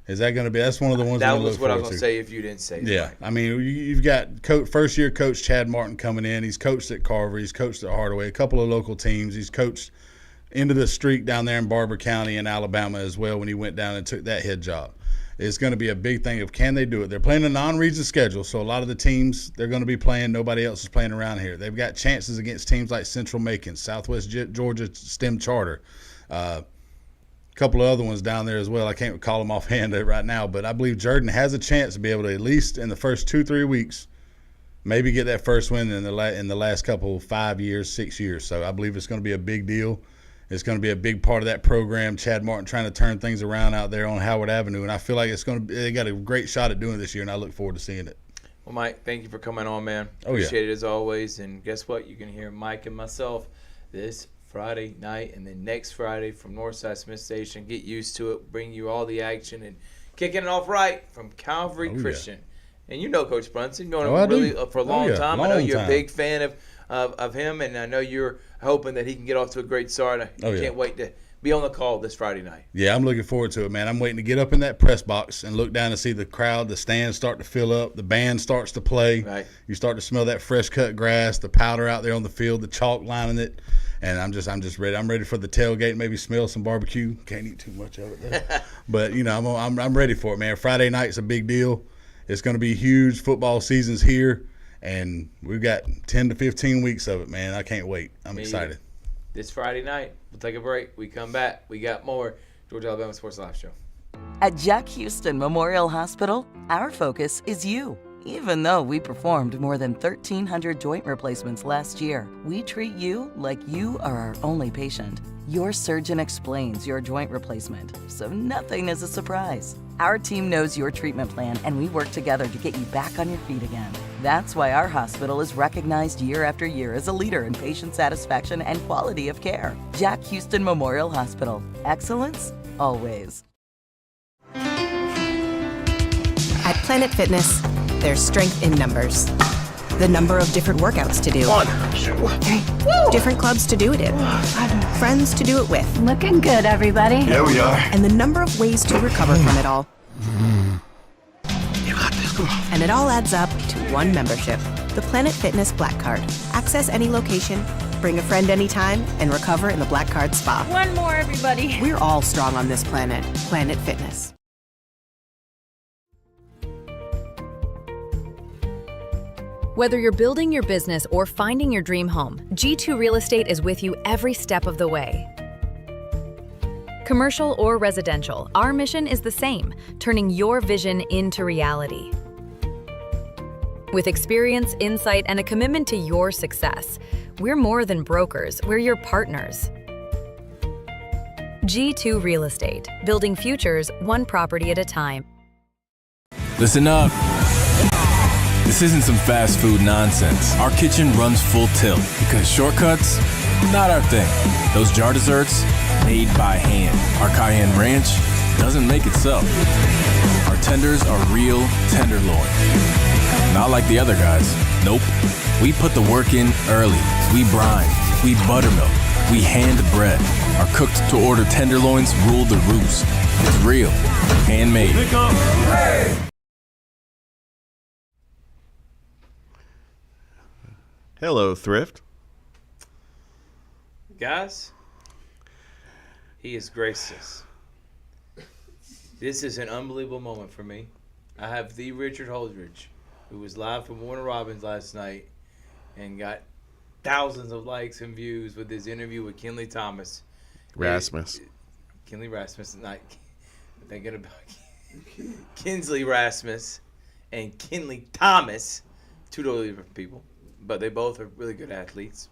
Is that going to be – that's one of the ones That I'm was what I was going going to say if you didn't say it. Yeah. I mean, you've got first-year coach Chad Martin coming in. He's coached at Carver. He's coached at Hardaway, a couple of local teams. He's coached into the streak down there in Barber County in Alabama as well when he went down and took that head job. It's going to be a big thing of can they do it. They're playing a non-region schedule, so a lot of the teams they're going to be playing, nobody else is playing around here. They've got chances against teams like Central Macon, Southwest Georgia STEM Charter, couple of other ones down there as well. I can't call them offhand right now, but I believe Jordan has a chance to be able to, at least in the first 2-3 weeks, maybe get that first win in the last couple 5 years, 6 years. So I believe it's going to be a big deal. It's going to be a big part of that program. Chad Martin trying to turn things around out there on Howard Avenue, and I feel like they got a great shot at doing it this year, and I look forward to seeing it. Well, Mike, thank you for coming on, man. Oh, yeah. Appreciate it as always. And guess what? You can hear Mike and myself this Friday night and then next Friday from Northside Smith Station. Get used to it. Bring you all the action and kicking it off right from Calvary Christian. And you know Coach Brunson. You've known him really for a long time. I know you're a big fan of him, and I know you're hoping that he can get off to a great start. I can't wait to be on the call this Friday night. Yeah, I'm looking forward to it, man. I'm waiting to get up in that press box and look down and see the crowd, the stands start to fill up, the band starts to play. Right. You start to smell that fresh cut grass, the powder out there on the field, the chalk lining it, and I'm just ready. I'm ready for the tailgate, maybe smell some barbecue. Can't eat too much of it though. But you know, I'm ready for it, man. Friday night's a big deal. It's going to be huge. Football season's here, and we've got 10 to 15 weeks of it, man. I can't wait. I'm excited. This Friday night, we'll take a break. We come back. We got more Georgia Alabama Sports Live Show. At Jack Houston Memorial Hospital, our focus is you. Even though we performed more than 1,300 joint replacements last year, we treat you like you are our only patient. Your surgeon explains your joint replacement, so nothing is a surprise. Our team knows your treatment plan, and we work together to get you back on your feet again. That's why our hospital is recognized year after year as a leader in patient satisfaction and quality of care. Jack Houston Memorial Hospital. Excellence, always. At Planet Fitness, there's strength in numbers. The number of different workouts to do. 1, 2, 3. Different clubs to do it in. Friends to do it with. Looking good, everybody. Yeah, we are. And the number of ways to recover from it all. You got this. Come on. And it all adds up to one membership. The Planet Fitness Black Card. Access any location, bring a friend anytime, and recover in the Black Card spa. One more, everybody. We're all strong on this planet. Planet Fitness. Whether you're building your business or finding your dream home, G2 Real Estate is with you every step of the way. Commercial or residential, our mission is the same, turning your vision into reality. With experience, insight, and a commitment to your success, we're more than brokers, we're your partners. G2 Real Estate, building futures one property at a time. Listen up. This isn't some fast food nonsense. Our kitchen runs full tilt because shortcuts, not our thing. Those jar desserts, made by hand. Our Cayenne Ranch doesn't make itself. Our tenders are real tenderloin. Not like the other guys. Nope. We put the work in early. We brine. We buttermilk. We hand bread. Our cooked to order tenderloins rule the roost. It's real. Handmade. Hello, Thrift. Guys, he is gracious. This is an unbelievable moment for me. I have the Richard Holdridge, who was live from Warner Robins last night and got thousands of likes and views with his interview with Kinley Thomas. Rasmus. Kinley Rasmus, not thinking about Kinsley Rasmus and Kinley Thomas, two totally different people, but they both are really good athletes.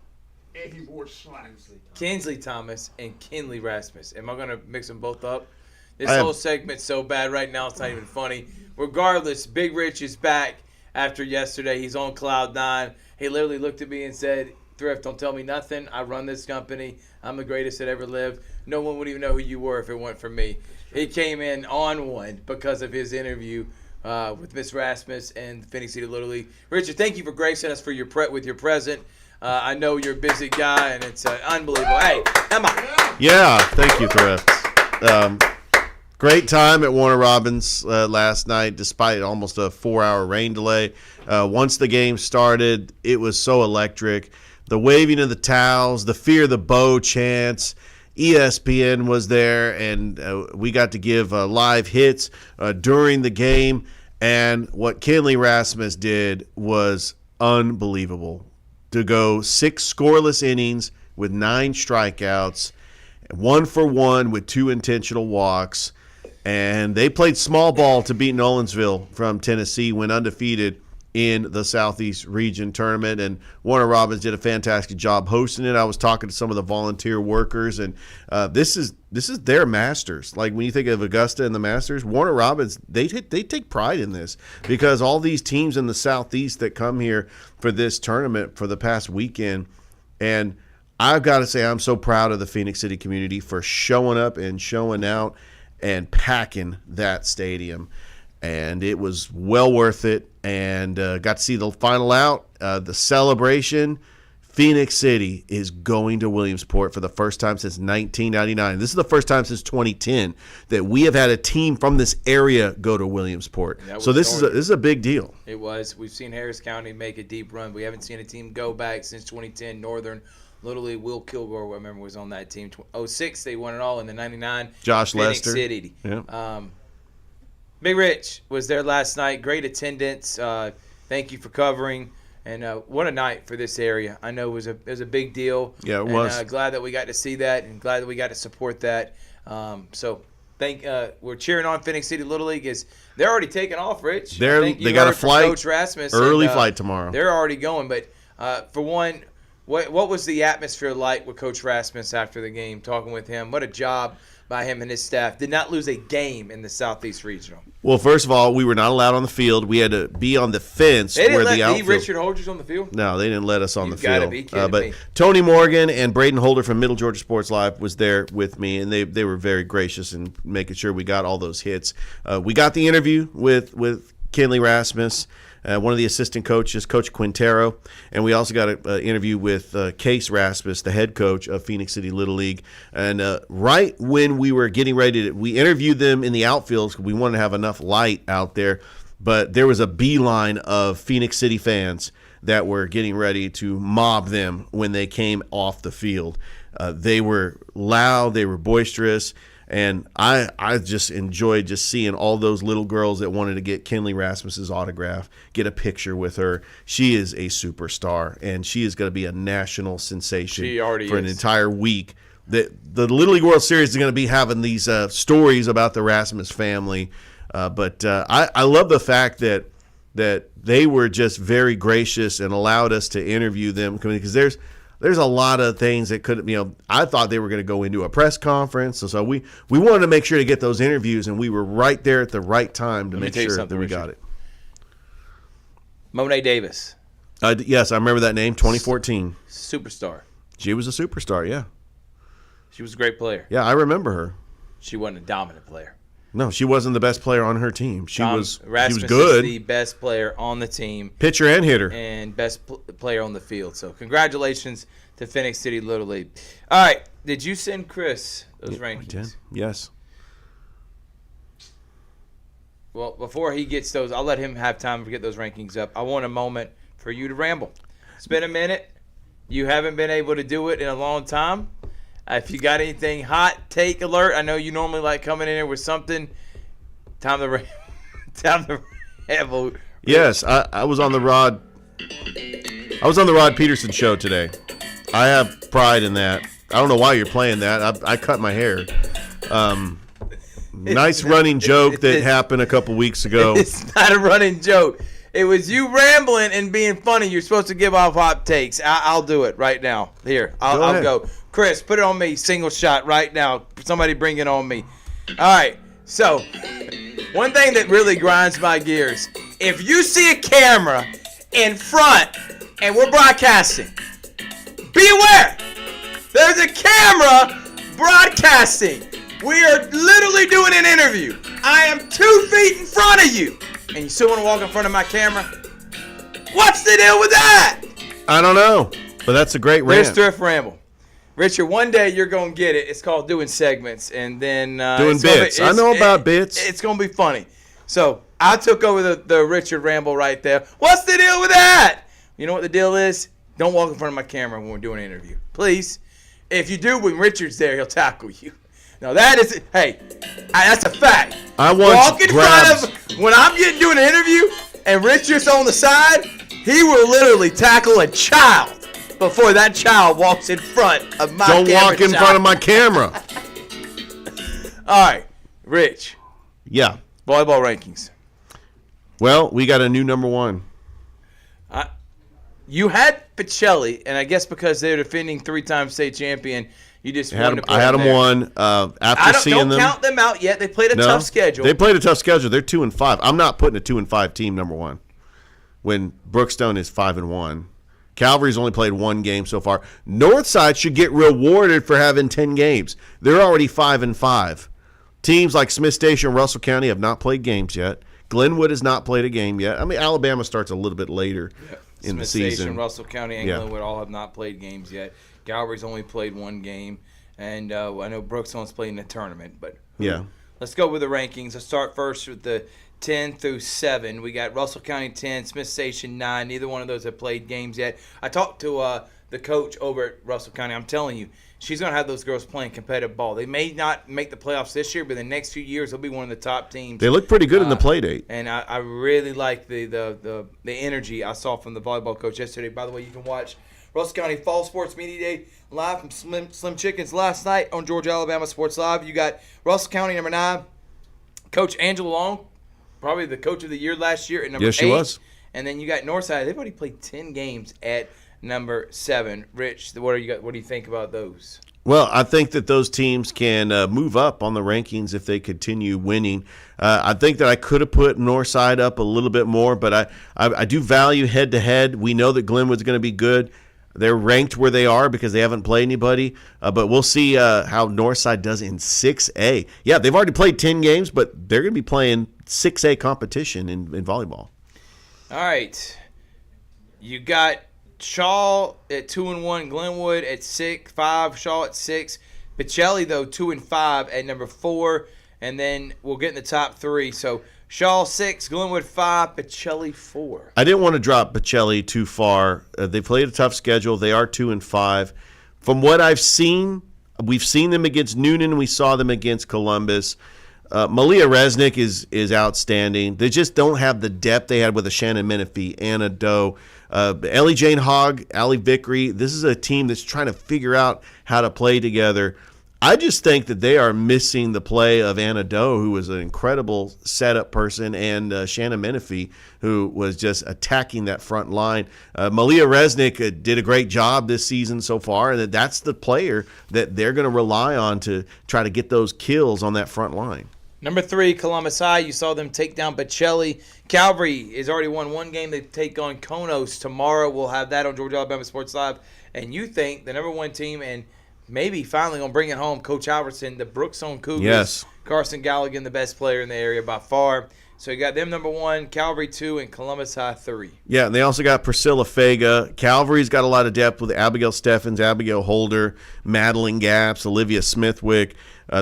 Kinsley Thomas and Kinley Rasmus. Am I going to mix them both up? This whole segment's so bad right now, it's not even funny. Regardless, Big Rich is back after yesterday. He's on cloud nine. He literally looked at me and said, Thrift, don't tell me nothing. I run this company. I'm the greatest that ever lived. No one would even know who you were if it weren't for me. He came in on one because of his interview with Miss Rasmus and the Phoenix City Little League. Richard, thank you for gracing us for with your present. I know you're a busy guy, and it's unbelievable. Hey, come on. Yeah, thank you, Thrift. Great time at Warner Robins last night, despite almost a 4-hour rain delay. Once the game started, it was so electric. The waving of the towels, the Fear the Bow chants. ESPN was there, and we got to give live hits during the game. And what Kinley Rasmus did was unbelievable. To go 6 scoreless innings with 9 strikeouts, 1 for 1 with 2 intentional walks. And they played small ball to beat Nolensville from Tennessee, went undefeated in the Southeast Region tournament. And Warner Robins did a fantastic job hosting it. I was talking to some of the volunteer workers, and this is their Masters. Like when you think of Augusta and the Masters, Warner Robins, they take pride in this because all these teams in the Southeast that come here for this tournament for the past weekend. And I've got to say I'm so proud of the Phoenix City community for showing up and showing out and packing that stadium. And it was well worth it, and got to see the final out, the celebration. Phoenix City is going to Williamsport for the first time since 1999. This is the first time since 2010 that we have had a team from this area go to Williamsport. So this is a big deal. It was. We've seen Harris County make a deep run. We haven't seen a team go back since 2010. Northern, Little League, Will Kilgore, I remember, was on that team. 06, they won it all. In the 99, Josh Phoenix Lester. City. Yeah. Big Rich was there last night. Great attendance. Thank you for covering. And what a night for this area. I know it was a big deal. Yeah, it was. Glad that we got to see that and glad that we got to support that. So we're cheering on Phoenix City Little League. They're already taking off, Rich. They got a flight, Coach Rasmus, early flight tomorrow. They're already going. But for one, what was the atmosphere like with Coach Rasmus after the game, talking with him? What a job by him and his staff. Did not lose a game in the Southeast Regional. Well, first of all, we were not allowed on the field. We had to be on the fence They didn't where let the outfield. Richard Holdridge on the field? No, they didn't let us on the You've gotta field. be kidding but me. Tony Morgan and Braden Holder from Middle Georgia Sports Live was there with me, and they were very gracious in making sure we got all those hits. We got the interview with Kinley Rasmus, one of the assistant coaches, Coach Quintero, and we also got an interview with Case Rasmus, the head coach of Phoenix City Little League. And right when we were getting ready we interviewed them in the outfield because we wanted to have enough light out there, but there was a beeline of Phoenix City fans that were getting ready to mob them when they came off the field. They were loud, they were boisterous. And I just enjoyed just seeing all those little girls that wanted to get Kinley Rasmus's autograph, get a picture with her. She is a superstar, and she is going to be a national sensation for an entire week. The Little League World Series is going to be having these stories about the Rasmus family. But I love the fact that they were just very gracious and allowed us to interview them, because there's a lot of things that could, I thought they were going to go into a press conference. So we wanted to make sure to get those interviews, and we were right there at the right time to make sure that we got it. Monet Davis. Yes, I remember that name, 2014. Superstar. She was a superstar, yeah. She was a great player. Yeah, I remember her. She wasn't a dominant player. No, she wasn't the best player on her team. She was Rasmus good. Is the best player on the team. Pitcher and hitter. And best player on the field. So congratulations to Phoenix City Little League. All right. Did you send Chris those rankings? I did. Yes. Well, before he gets those, I'll let him have time to get those rankings up. I want a moment for you to ramble. It's been a minute. You haven't been able to do it in a long time. If you got anything hot take alert, I know you normally like coming in here with something. Time to ramble Yes, I was on the Rod. I was on the Rod Peterson show today. I have pride in that. I don't know why you're playing that. I cut my hair. Nice running joke that happened a couple weeks ago. It's not a running joke. It was you rambling and being funny. You're supposed to give off hot takes. I'll do it right now. Here, I'll go. Chris, put it on me. Single shot right now. Somebody bring it on me. All right. So, one thing that really grinds my gears, if you see a camera in front and we're broadcasting, be aware. There's a camera broadcasting. We are literally doing an interview. I am 2 feet in front of you. And you still want to walk in front of my camera? What's the deal with that? I don't know, but that's a great rant. There's Thrift Ramble. Richard, one day you're going to get it. It's called doing segments. And then doing bits. I know about bits. It's going to be funny. So I took over the Richard Ramble right there. What's the deal with that? You know what the deal is? Don't walk in front of my camera when we're doing an interview. Please. If you do, when Richard's there, he'll tackle you. Now that is, hey, that's a fact. I want walk in front of, when I'm doing an interview and Richard's on the side, he will literally tackle a child before that child walks in front of my camera. Don't walk in front of my camera. All right, Rich. Yeah. Volleyball rankings. Well, we got a new number one. You had Pacelli, and I guess because they're defending 3-time state champion, you just wanted to put I had them there. one after seeing them. Don't count them out yet. They played a tough schedule. They played a tough schedule. They're 2-5. I'm not putting a 2-5 team number one when Brookstone is 5-1. Calvary's only played 1 game so far. Northside should get rewarded for having 10 games. They're already 5-5. Teams like Smith Station, Russell County have not played games yet. Glenwood has not played a game yet. I mean, Alabama starts a little bit later in the season. Smith Station, Russell County, and Glenwood all have not played games yet. Calvary's only played 1 game, and I know Brookstone's played in the tournament. But let's go with the rankings. Let's start first with the 10 through 7. We got Russell County 10, Smith Station 9. Neither one of those have played games yet. I talked to the coach over at Russell County. I'm telling you, she's going to have those girls playing competitive ball. They may not make the playoffs this year, but the next few years they'll be one of the top teams. They look pretty good in the play date. And I really like the energy I saw from the volleyball coach yesterday. By the way, you can watch Russell County Fall Sports Media Day live from Slim Chickens last night on Georgia Alabama Sports Live. You got Russell County number 9, Coach Angela Long, probably the coach of the year last year at number 8. Yes, she was. And then you got Northside. They've already played 10 games at number 7. Rich, what do you think about those? Well, I think that those teams can move up on the rankings if they continue winning. I think that I could have put Northside up a little bit more, but I do value head-to-head. We know that Glenwood's going to be good. They're ranked where they are because they haven't played anybody, but we'll see how Northside does in 6A. Yeah, they've already played 10 games, but they're going to be playing 6A competition in volleyball. All right. You got Shaw at 2-1, Glenwood at 5, Shaw at 6. Pacelli, though, 2-5 at number 4, and then we'll get in the top 3. So Shaw 6, Glenwood 5, Pacelli 4. I didn't want to drop Pacelli too far. They played a tough schedule. They are 2-5. From what I've seen, we've seen them against Noonan. We saw them against Columbus. Malia Resnick is outstanding. They just don't have the depth they had with a Shannon Menifee, Anna Doe, Ellie Jane Hogg, Allie Vickery. This is a team that's trying to figure out how to play together. I just think that they are missing the play of Anna Doe, who was an incredible setup person, and Shannon Menifee, who was just attacking that front line. Malia Resnick did a great job this season so far, and that's the player that they're going to rely on to try to get those kills on that front line. Number 3, Columbus High. You saw them take down Pacelli. Calvary has already won 1 game. They take on Konos tomorrow. We'll have that on Georgia Alabama Sports Live. And you think the number 1 team and maybe finally going to bring it home, Coach Albertson, the Brookstone Cougars. Yes. Carson Galligan, the best player in the area by far. So you got them number 1, Calvary 2, and Columbus High 3. Yeah, and they also got Priscilla Fega. Calvary's got a lot of depth with Abigail Steffens, Abigail Holder, Madeline Gaps, Olivia Smithwick.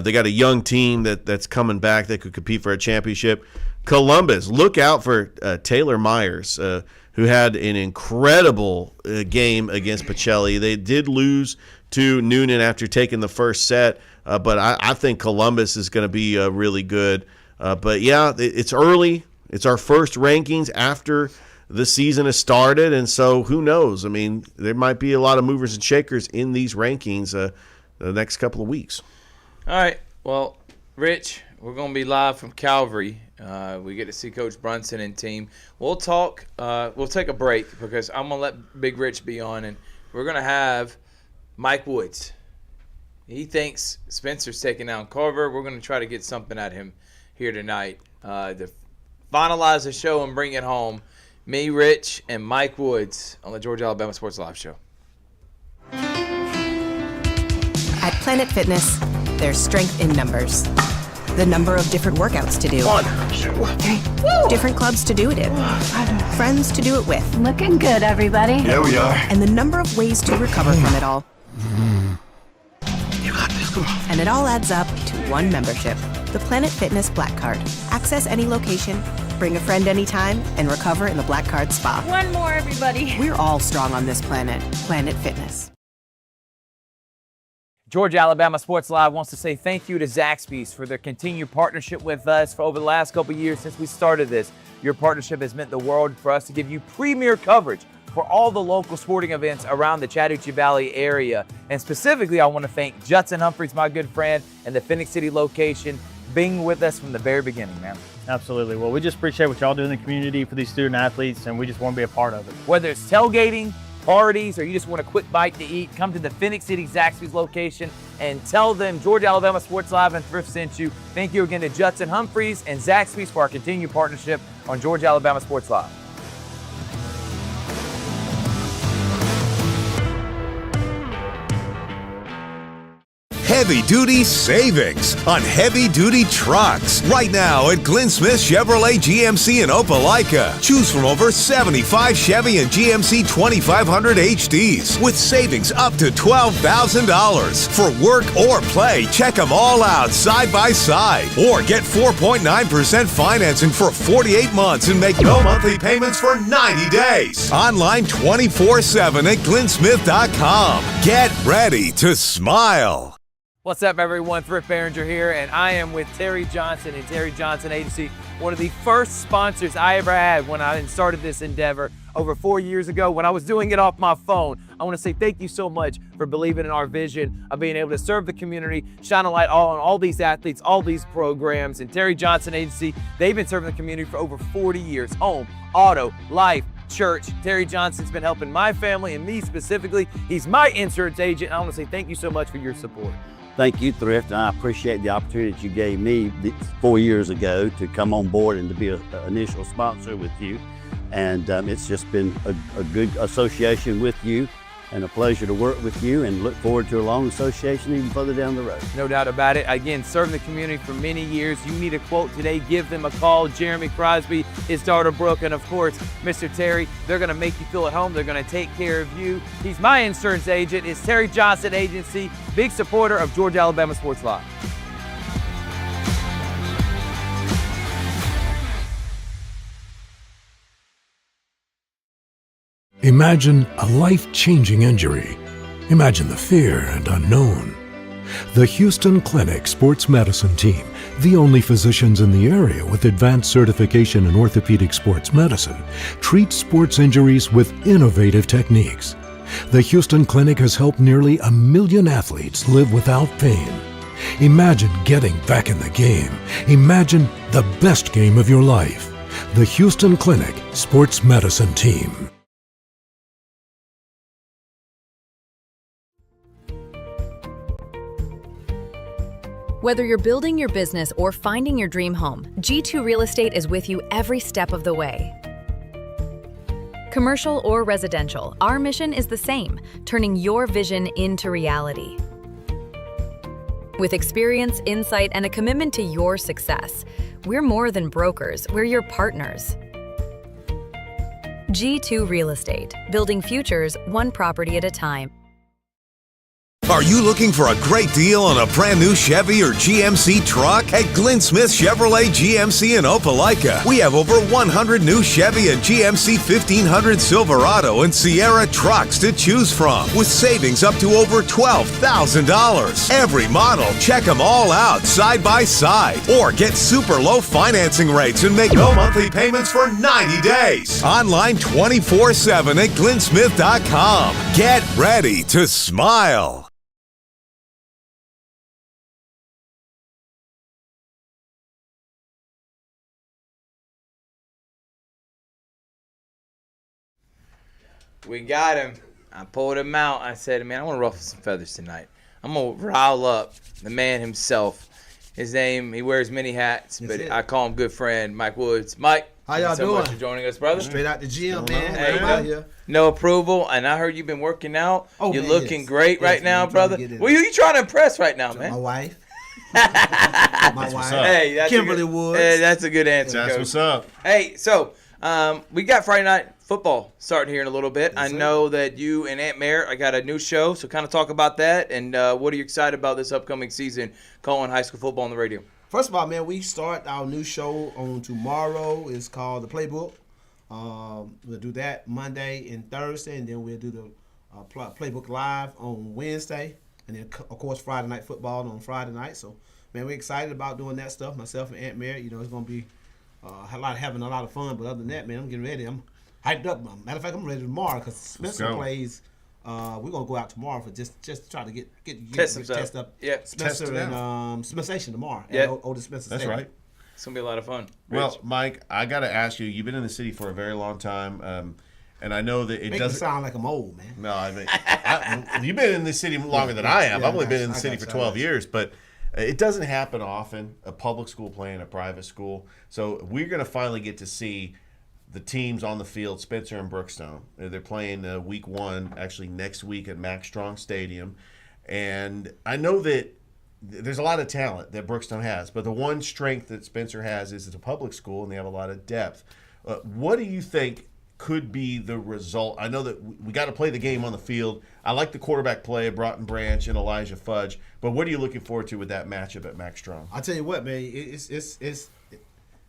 They got a young team that's coming back that could compete for a championship. Columbus, look out for Taylor Myers, who had an incredible game against Pacelli. They did lose to Noonan after taking the first set, but I think Columbus is going to be really good. But, yeah, it's early. It's our first rankings after the season has started, and so who knows? I mean, there might be a lot of movers and shakers in these rankings the next couple of weeks. All right. Well, Rich, we're going to be live from Calvary. We get to see Coach Brunson and team. We'll talk. We'll take a break because I'm going to let Big Rich be on, and we're going to have Mike Woods. He thinks Spencer's taking down Carver. We're going to try to get something at him here tonight to finalize the show and bring it home. Me, Rich, and Mike Woods on the Georgia Alabama Sports Live Show. At Planet Fitness, there's strength in numbers. The number of different workouts to do. 1, 2, 3. Different clubs to do it in. Friends to do it with. Looking good, everybody. Yeah, we are. And the number of ways to recover from it all. You got this. Come on. And it all adds up to one membership. The Planet Fitness Black Card. Access any location, bring a friend anytime, and recover in the Black Card Spa. One more, everybody. We're all strong on this planet. Planet Fitness. Georgia Alabama Sports Live wants to say thank you to Zaxby's for their continued partnership with us for over the last couple years since we started this. Your partnership has meant the world for us to give you premier coverage for all the local sporting events around the Chattahoochee Valley area. And specifically, I want to thank Judson Humphreys, my good friend, and the Phoenix City location being with us from the very beginning, man. Absolutely. Well, we just appreciate what y'all do in the community for these student athletes, and we just want to be a part of it. Whether it's tailgating, parties, or you just want a quick bite to eat, come to the Phoenix City Zaxby's location and tell them Georgia Alabama Sports Live and Thrift sent you. Thank you again to Judson Humphreys and Zaxby's for our continued partnership on Georgia Alabama Sports Live. Heavy-duty savings on heavy-duty trucks. Right now at Glenn Smith Chevrolet GMC in Opelika. Choose from over 75 Chevy and GMC 2500 HDs with savings up to $12,000. For work or play, check them all out side by side. Or get 4.9% financing for 48 months and make no monthly payments for 90 days. Online 24/7 at glennsmith.com. Get ready to smile. What's up, everyone? Thrift Behringer here, and I am with Terry Johnson and Terry Johnson Agency, one of the first sponsors I ever had when I started this endeavor over 4 years ago when I was doing it off my phone. I want to say thank you so much for believing in our vision of being able to serve the community, shine a light on all these athletes, all these programs. And Terry Johnson Agency, they've been serving the community for over 40 years. Home, auto, life, church. Terry Johnson's been helping my family and me specifically. He's my insurance agent. I want to say thank you so much for your support. Thank you, Thrift, and I appreciate the opportunity that you gave me 4 years ago to come on board and to be an initial sponsor with you. And it's just been a good association with you and a pleasure to work with you, and look forward to a long association even further down the road. No doubt about it. Again, serving the community for many years. You need a quote today, give them a call. Jeremy Crosby, his daughter Brooke, and of course, Mr. Terry. They're gonna make you feel at home. They're gonna take care of you. He's my insurance agent. It's Terry Johnson Agency, big supporter of Georgia Alabama Sports Live. Imagine a life-changing injury. Imagine the fear and unknown. The Houston Clinic Sports Medicine Team, the only physicians in the area with advanced certification in orthopedic sports medicine, treats sports injuries with innovative techniques. The Houston Clinic has helped nearly 1 million athletes live without pain. Imagine getting back in the game. Imagine the best game of your life. The Houston Clinic Sports Medicine Team. Whether you're building your business or finding your dream home, G2 Real Estate is with you every step of the way. Commercial or residential, our mission is the same, turning your vision into reality. With experience, insight, and a commitment to your success, we're more than brokers, we're your partners. G2 Real Estate, building futures one property at a time. Are you looking for a great deal on a brand new Chevy or GMC truck? At Glenn Smith Chevrolet GMC in Opelika, we have over 100 new Chevy and GMC 1500 Silverado and Sierra trucks to choose from, with savings up to over $12,000. Every model, check them all out side by side, or get super low financing rates and make no monthly payments for 90 days. Online 24/7 at glennsmith.com. Get ready to smile. We got him. I pulled him out. I said, man, I want to ruffle some feathers tonight. I'm going to rile up the man himself. His name, he wears many hats, but I call him good friend, Mike Woods. Mike, how y'all thanks so doing? much for joining us, brother. Straight out the gym, man. Hey, no approval, and I heard you've been working out. Oh, You're man, looking great right now, man, brother. Who are you trying to impress right now, man? My wife. My wife. Hey, that's Kimberly a good, Woods. Hey, that's a good answer, That's Coach. what's up. Hey, so we got Friday Night Football starting here in a little bit. Yes, I sir. know that you and Aunt Mare, I got a new show, so kind of talk about that, and what are you excited about this upcoming season calling high school football on the radio? First of all, man, we start our new show on tomorrow. It's called The Playbook. We'll do that Monday and Thursday, and then we'll do the Playbook Live on Wednesday, and then, of course, Friday Night Football on Friday night. So, man, we're excited about doing that stuff. Myself and Aunt Mary, it's going to be having a lot of fun. But other than that, man, I'm getting ready. I'm hyped up. Matter of fact, I'm ready tomorrow because Spencer plays. We're gonna go out tomorrow for just to try to get test up. Yeah, Spencer and Sensation tomorrow. Yeah, at Otis Spencer. That's Stadium. right. It's gonna be a lot of fun. Well, Rich. Mike, I got to ask you. You've been in the city for a very long time, and I know that it Make doesn't sound like I'm old, man. No, I mean, you've been in the city longer than I have. Yeah, I've only been in the I city got for you, 12 years, but it doesn't happen often, a public school playing a private school. So we're going to finally get to see the teams on the field, Spencer and Brookstone. They're playing week 1, actually next week at Max Strong Stadium. And I know that there's a lot of talent that Brookstone has, but the one strength that Spencer has is it's a public school and they have a lot of depth. What do you think could be the result? I know that we got to play the game on the field. I like the quarterback play of Broughton Branch and Elijah Fudge, but what are you looking forward to with that matchup at Max Strong? I tell you what, man, it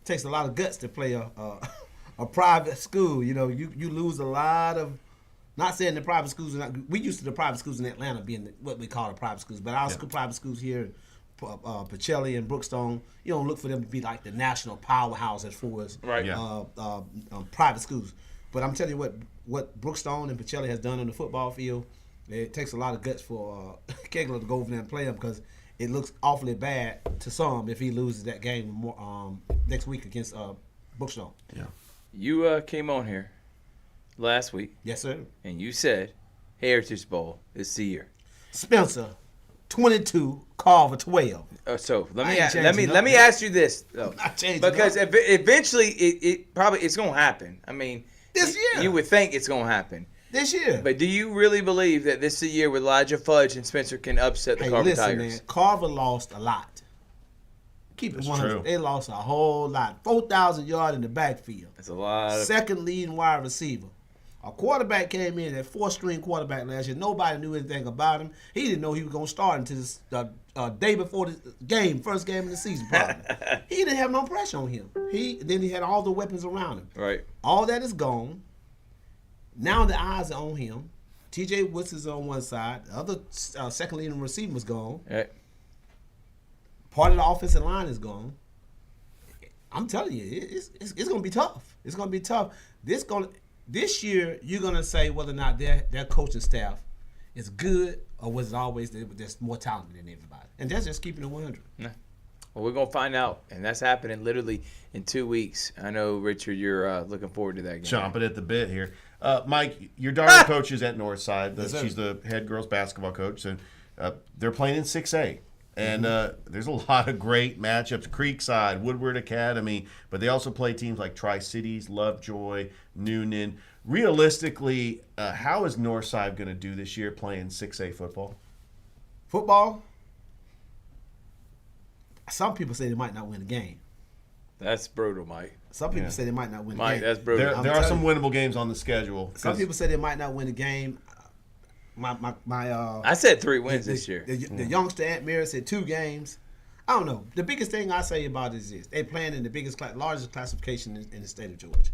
takes a lot of guts to play a private school. You lose a lot of. Not saying the private schools are not. We used to the private schools in Atlanta being what we call the private schools, but our private schools here, Pacelli and Brookstone, you don't look for them to be like the national powerhouse as far as private schools. But I'm telling you what Brookstone and Pacelli has done on the football field, it takes a lot of guts for Kegler to go over there and play him because it looks awfully bad to some if he loses that game next week against Brookstone. Yeah. You came on here last week. Yes, sir. And you said Heritage Bowl is the year. Spencer, 22, Carver, 12. So let I ain't me changing ask you this though, Not changing because up. eventually it's gonna happen. I mean, This year. you would think it's gonna happen This year. but do you really believe that this is the year where Elijah Fudge and Spencer can upset the Carver listen, Tigers? man, Carver lost a lot. Keep it That's 100. true. They lost a whole lot. 4,000 yards in the backfield. That's a lot. Second leading wide receiver. A quarterback came in at 4th-string quarterback last year. Nobody knew anything about him. He didn't know he was going to start until the day before the game, first game of the season. Probably. He didn't have no pressure on him. Then he had all the weapons around him. Right. All that is gone. Now the eyes are on him. T.J. Woods is on one side. The other second leading receiver was gone. Right. Part of the offensive line is gone. I'm telling you, it's going to be tough. It's going to be tough. This year, you're going to say whether or not their coaching staff is good or was it always there's more talented than everybody. And that's just keeping it 100. Yeah. Well, we're going to find out, and that's happening literally in 2 weeks. I know, Richard, you're looking forward to that game. Chomping at the bit here. Mike, your daughter coaches at Northside. Yes, sir. She's the head girls basketball coach, and they're playing in 6A. And there's a lot of great matchups. Creekside, Woodward Academy, but they also play teams like Tri-Cities, Lovejoy, Noonan. Realistically, how is Northside going to do this year playing 6A football? Football, some people say they might not win the game. That's brutal, Mike. Some people say they might not win the Mike, game. that's brutal. There are some winnable games on the schedule. Some people say they might not win the game. I said 3 wins this year. The youngster Ant Mary said 2 games. I don't know. The biggest thing I say about it is this: they playing in the largest classification in the state of Georgia.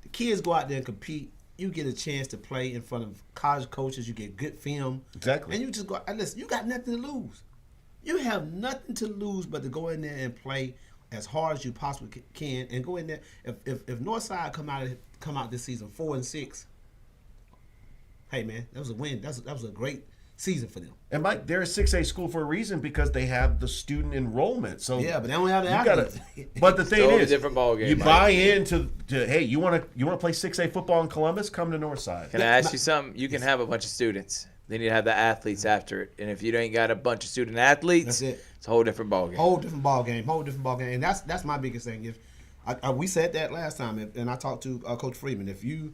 The kids go out there and compete. You get a chance to play in front of college coaches. You get good film. Exactly. And you just go. And listen, you got nothing to lose. You have nothing to lose but to go in there and play as hard as you possibly can, and go in there. If Northside come out this season 4-6, hey man, that was a win. That was a great season for them. And Mike, they're a 6A school for a reason because they have the student enrollment. So yeah, but they don't have the you gotta, But the thing Totally is, different ball game, you Mike. buy into hey, you want to play 6A football in Columbus? Come to Northside. Can I ask you something? You can have a bunch of students. Then you have the athletes after it. And if you ain't got a bunch of student athletes, That's it. It's a whole different ball game. Whole different ball game. And that's my biggest thing. If we said that last time, and I talked to Coach Freeman. If you,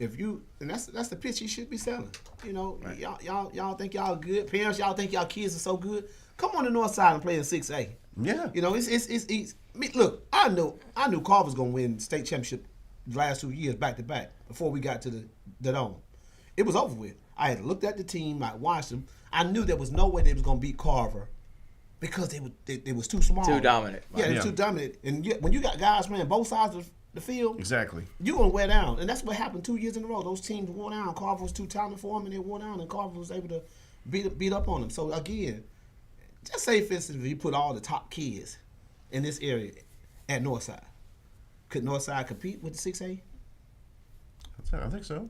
and that's the pitch you should be selling. You know, Right. y'all think y'all good. Parents, y'all think y'all kids are so good. Come on the North Side and play in 6A. Yeah. You know, it's look, I knew Carver was gonna win state championship the last 2 years back to back before we got to the dome. It was over with. I had looked at the team, I watched them. I knew there was no way they was gonna beat Carver because they was too small. Too dominant. Yeah, they're too dominant. And when you got guys playing both sides of the field, Exactly. you're gonna wear down. And that's what happened 2 years in a row. Those teams wore down. Carver was too talented for them, and they wore down, and Carver was able to beat up on them. So again, just say for instance, if you put all the top kids in this area at Northside, could Northside compete with the 6A? I think so.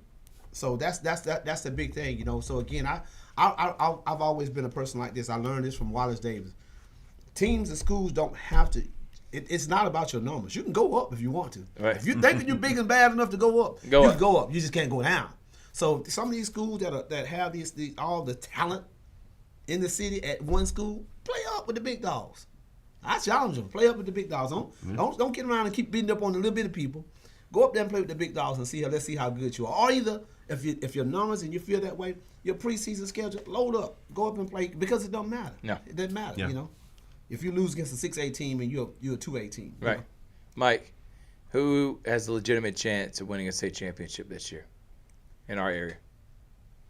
So that's the big thing, you know. So again, I've always been a person like this. I learned this from Wallace Davis. Teams and schools don't have to. It's not about your numbers. You can go up if you want to. Right. If you think that you're big and bad enough to go up, you can go up. You just can't go down. So some of these schools that have all the talent in the city at one school, play up with the big dogs. I challenge them. Play up with the big dogs. Don't get around and keep beating up on the little bit of people. Go up there and play with the big dogs and let's see how good you are. Or either if your numbers and you feel that way, your preseason schedule, load up, go up and play because it don't matter. No. It doesn't matter. Yeah. You know, if you lose against a 6A team and you're a 2A team, you Right. know? Mike, who has a legitimate chance of winning a state championship this year in our area?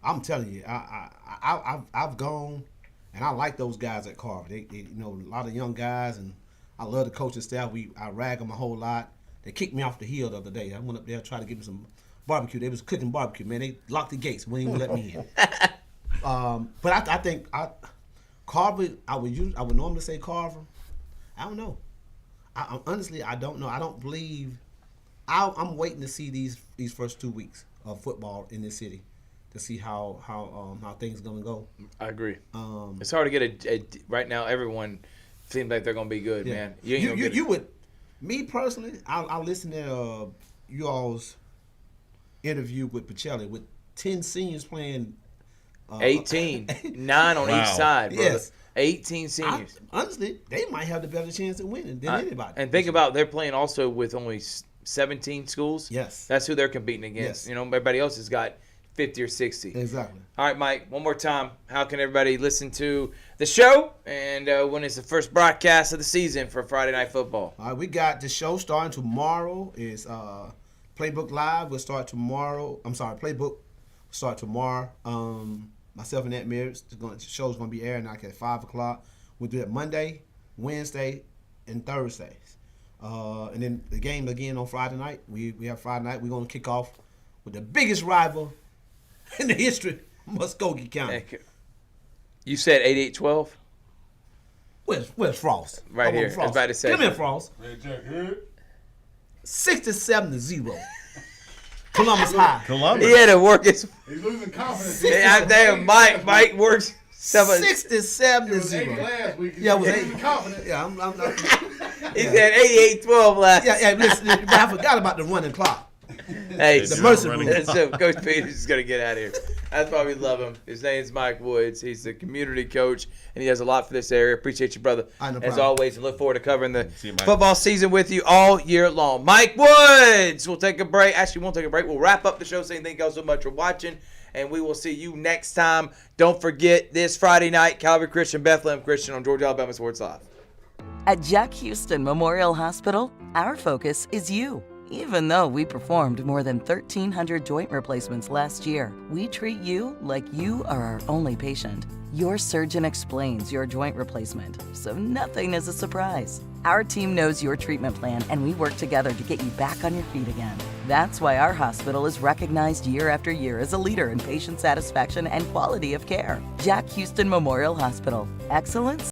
I'm telling you, I've gone and I like those guys at Carver. They you know, a lot of young guys, and I love the coaching staff. I rag them a whole lot. They kicked me off the hill the other day. I went up there, tried to give them some barbecue. They was cooking barbecue, man. They locked the gates, wouldn't even let me in. But I think Carver. I would normally say Carver. I don't know. Honestly, I don't know. I don't believe. I'm waiting to see these first 2 weeks of football in this city to see how things are gonna go. I agree. It's hard to get right now. Everyone seems like they're gonna be good, man. You would. Me personally, I'll listen to you all's interview with Pacelli with 10 seniors playing. 18, 9 on each side, brother. Yes. 18 seniors. Honestly, they might have the better chance of winning than anybody. And think about, they're playing also with only 17 schools. Yes. That's who they're competing against. Yes. You know, everybody else has got 50 or 60. Exactly. All right, Mike, one more time. How can everybody listen to the show? And when is the first broadcast of the season for Friday Night Football? All right, we got the show starting tomorrow. Is Playbook Live will start tomorrow. Playbook will start tomorrow. Myself and Aunt Mary, the show's going to be airing at 5 o'clock. We'll do it Monday, Wednesday, and Thursdays. And then the game again on Friday night. We have Friday night. We're going to kick off with the biggest rival in the history of Muskogee County. You said 8812? Where's Frost? Right here. Frost. I was about to say. Come here, Frost. 67-0. Columbus High. Columbus. He had to work his. He's losing confidence. Damn, Mike works. 67-0. Last week. Yeah, it was Losing 8. confidence. Yeah, I'm He said 8812 last. Yeah, listen, but I forgot about the running clock. Hey, the mercy rule. So Coach Peters is going to get out of here. That's why we love him. His name's Mike Woods. He's the community coach, and he does a lot for this area. Appreciate you, brother. No As problem. always, and look forward to covering the See you, Mike. football season with you all year long. Mike Woods. We'll take a break. Actually, we won't take a break. We'll wrap up the show saying thank y'all so much for watching, and we will see you next time. Don't forget this Friday night, Calvary Christian, Bethlehem Christian on Georgia Alabama Sports Live. At Jack Houston Memorial Hospital, our focus is you. Even though we performed more than 1,300 joint replacements last year, we treat you like you are our only patient. Your surgeon explains your joint replacement, so nothing is a surprise. Our team knows your treatment plan, and we work together to get you back on your feet again. That's why our hospital is recognized year after year as a leader in patient satisfaction and quality of care. Jack Houston Memorial Hospital. Excellence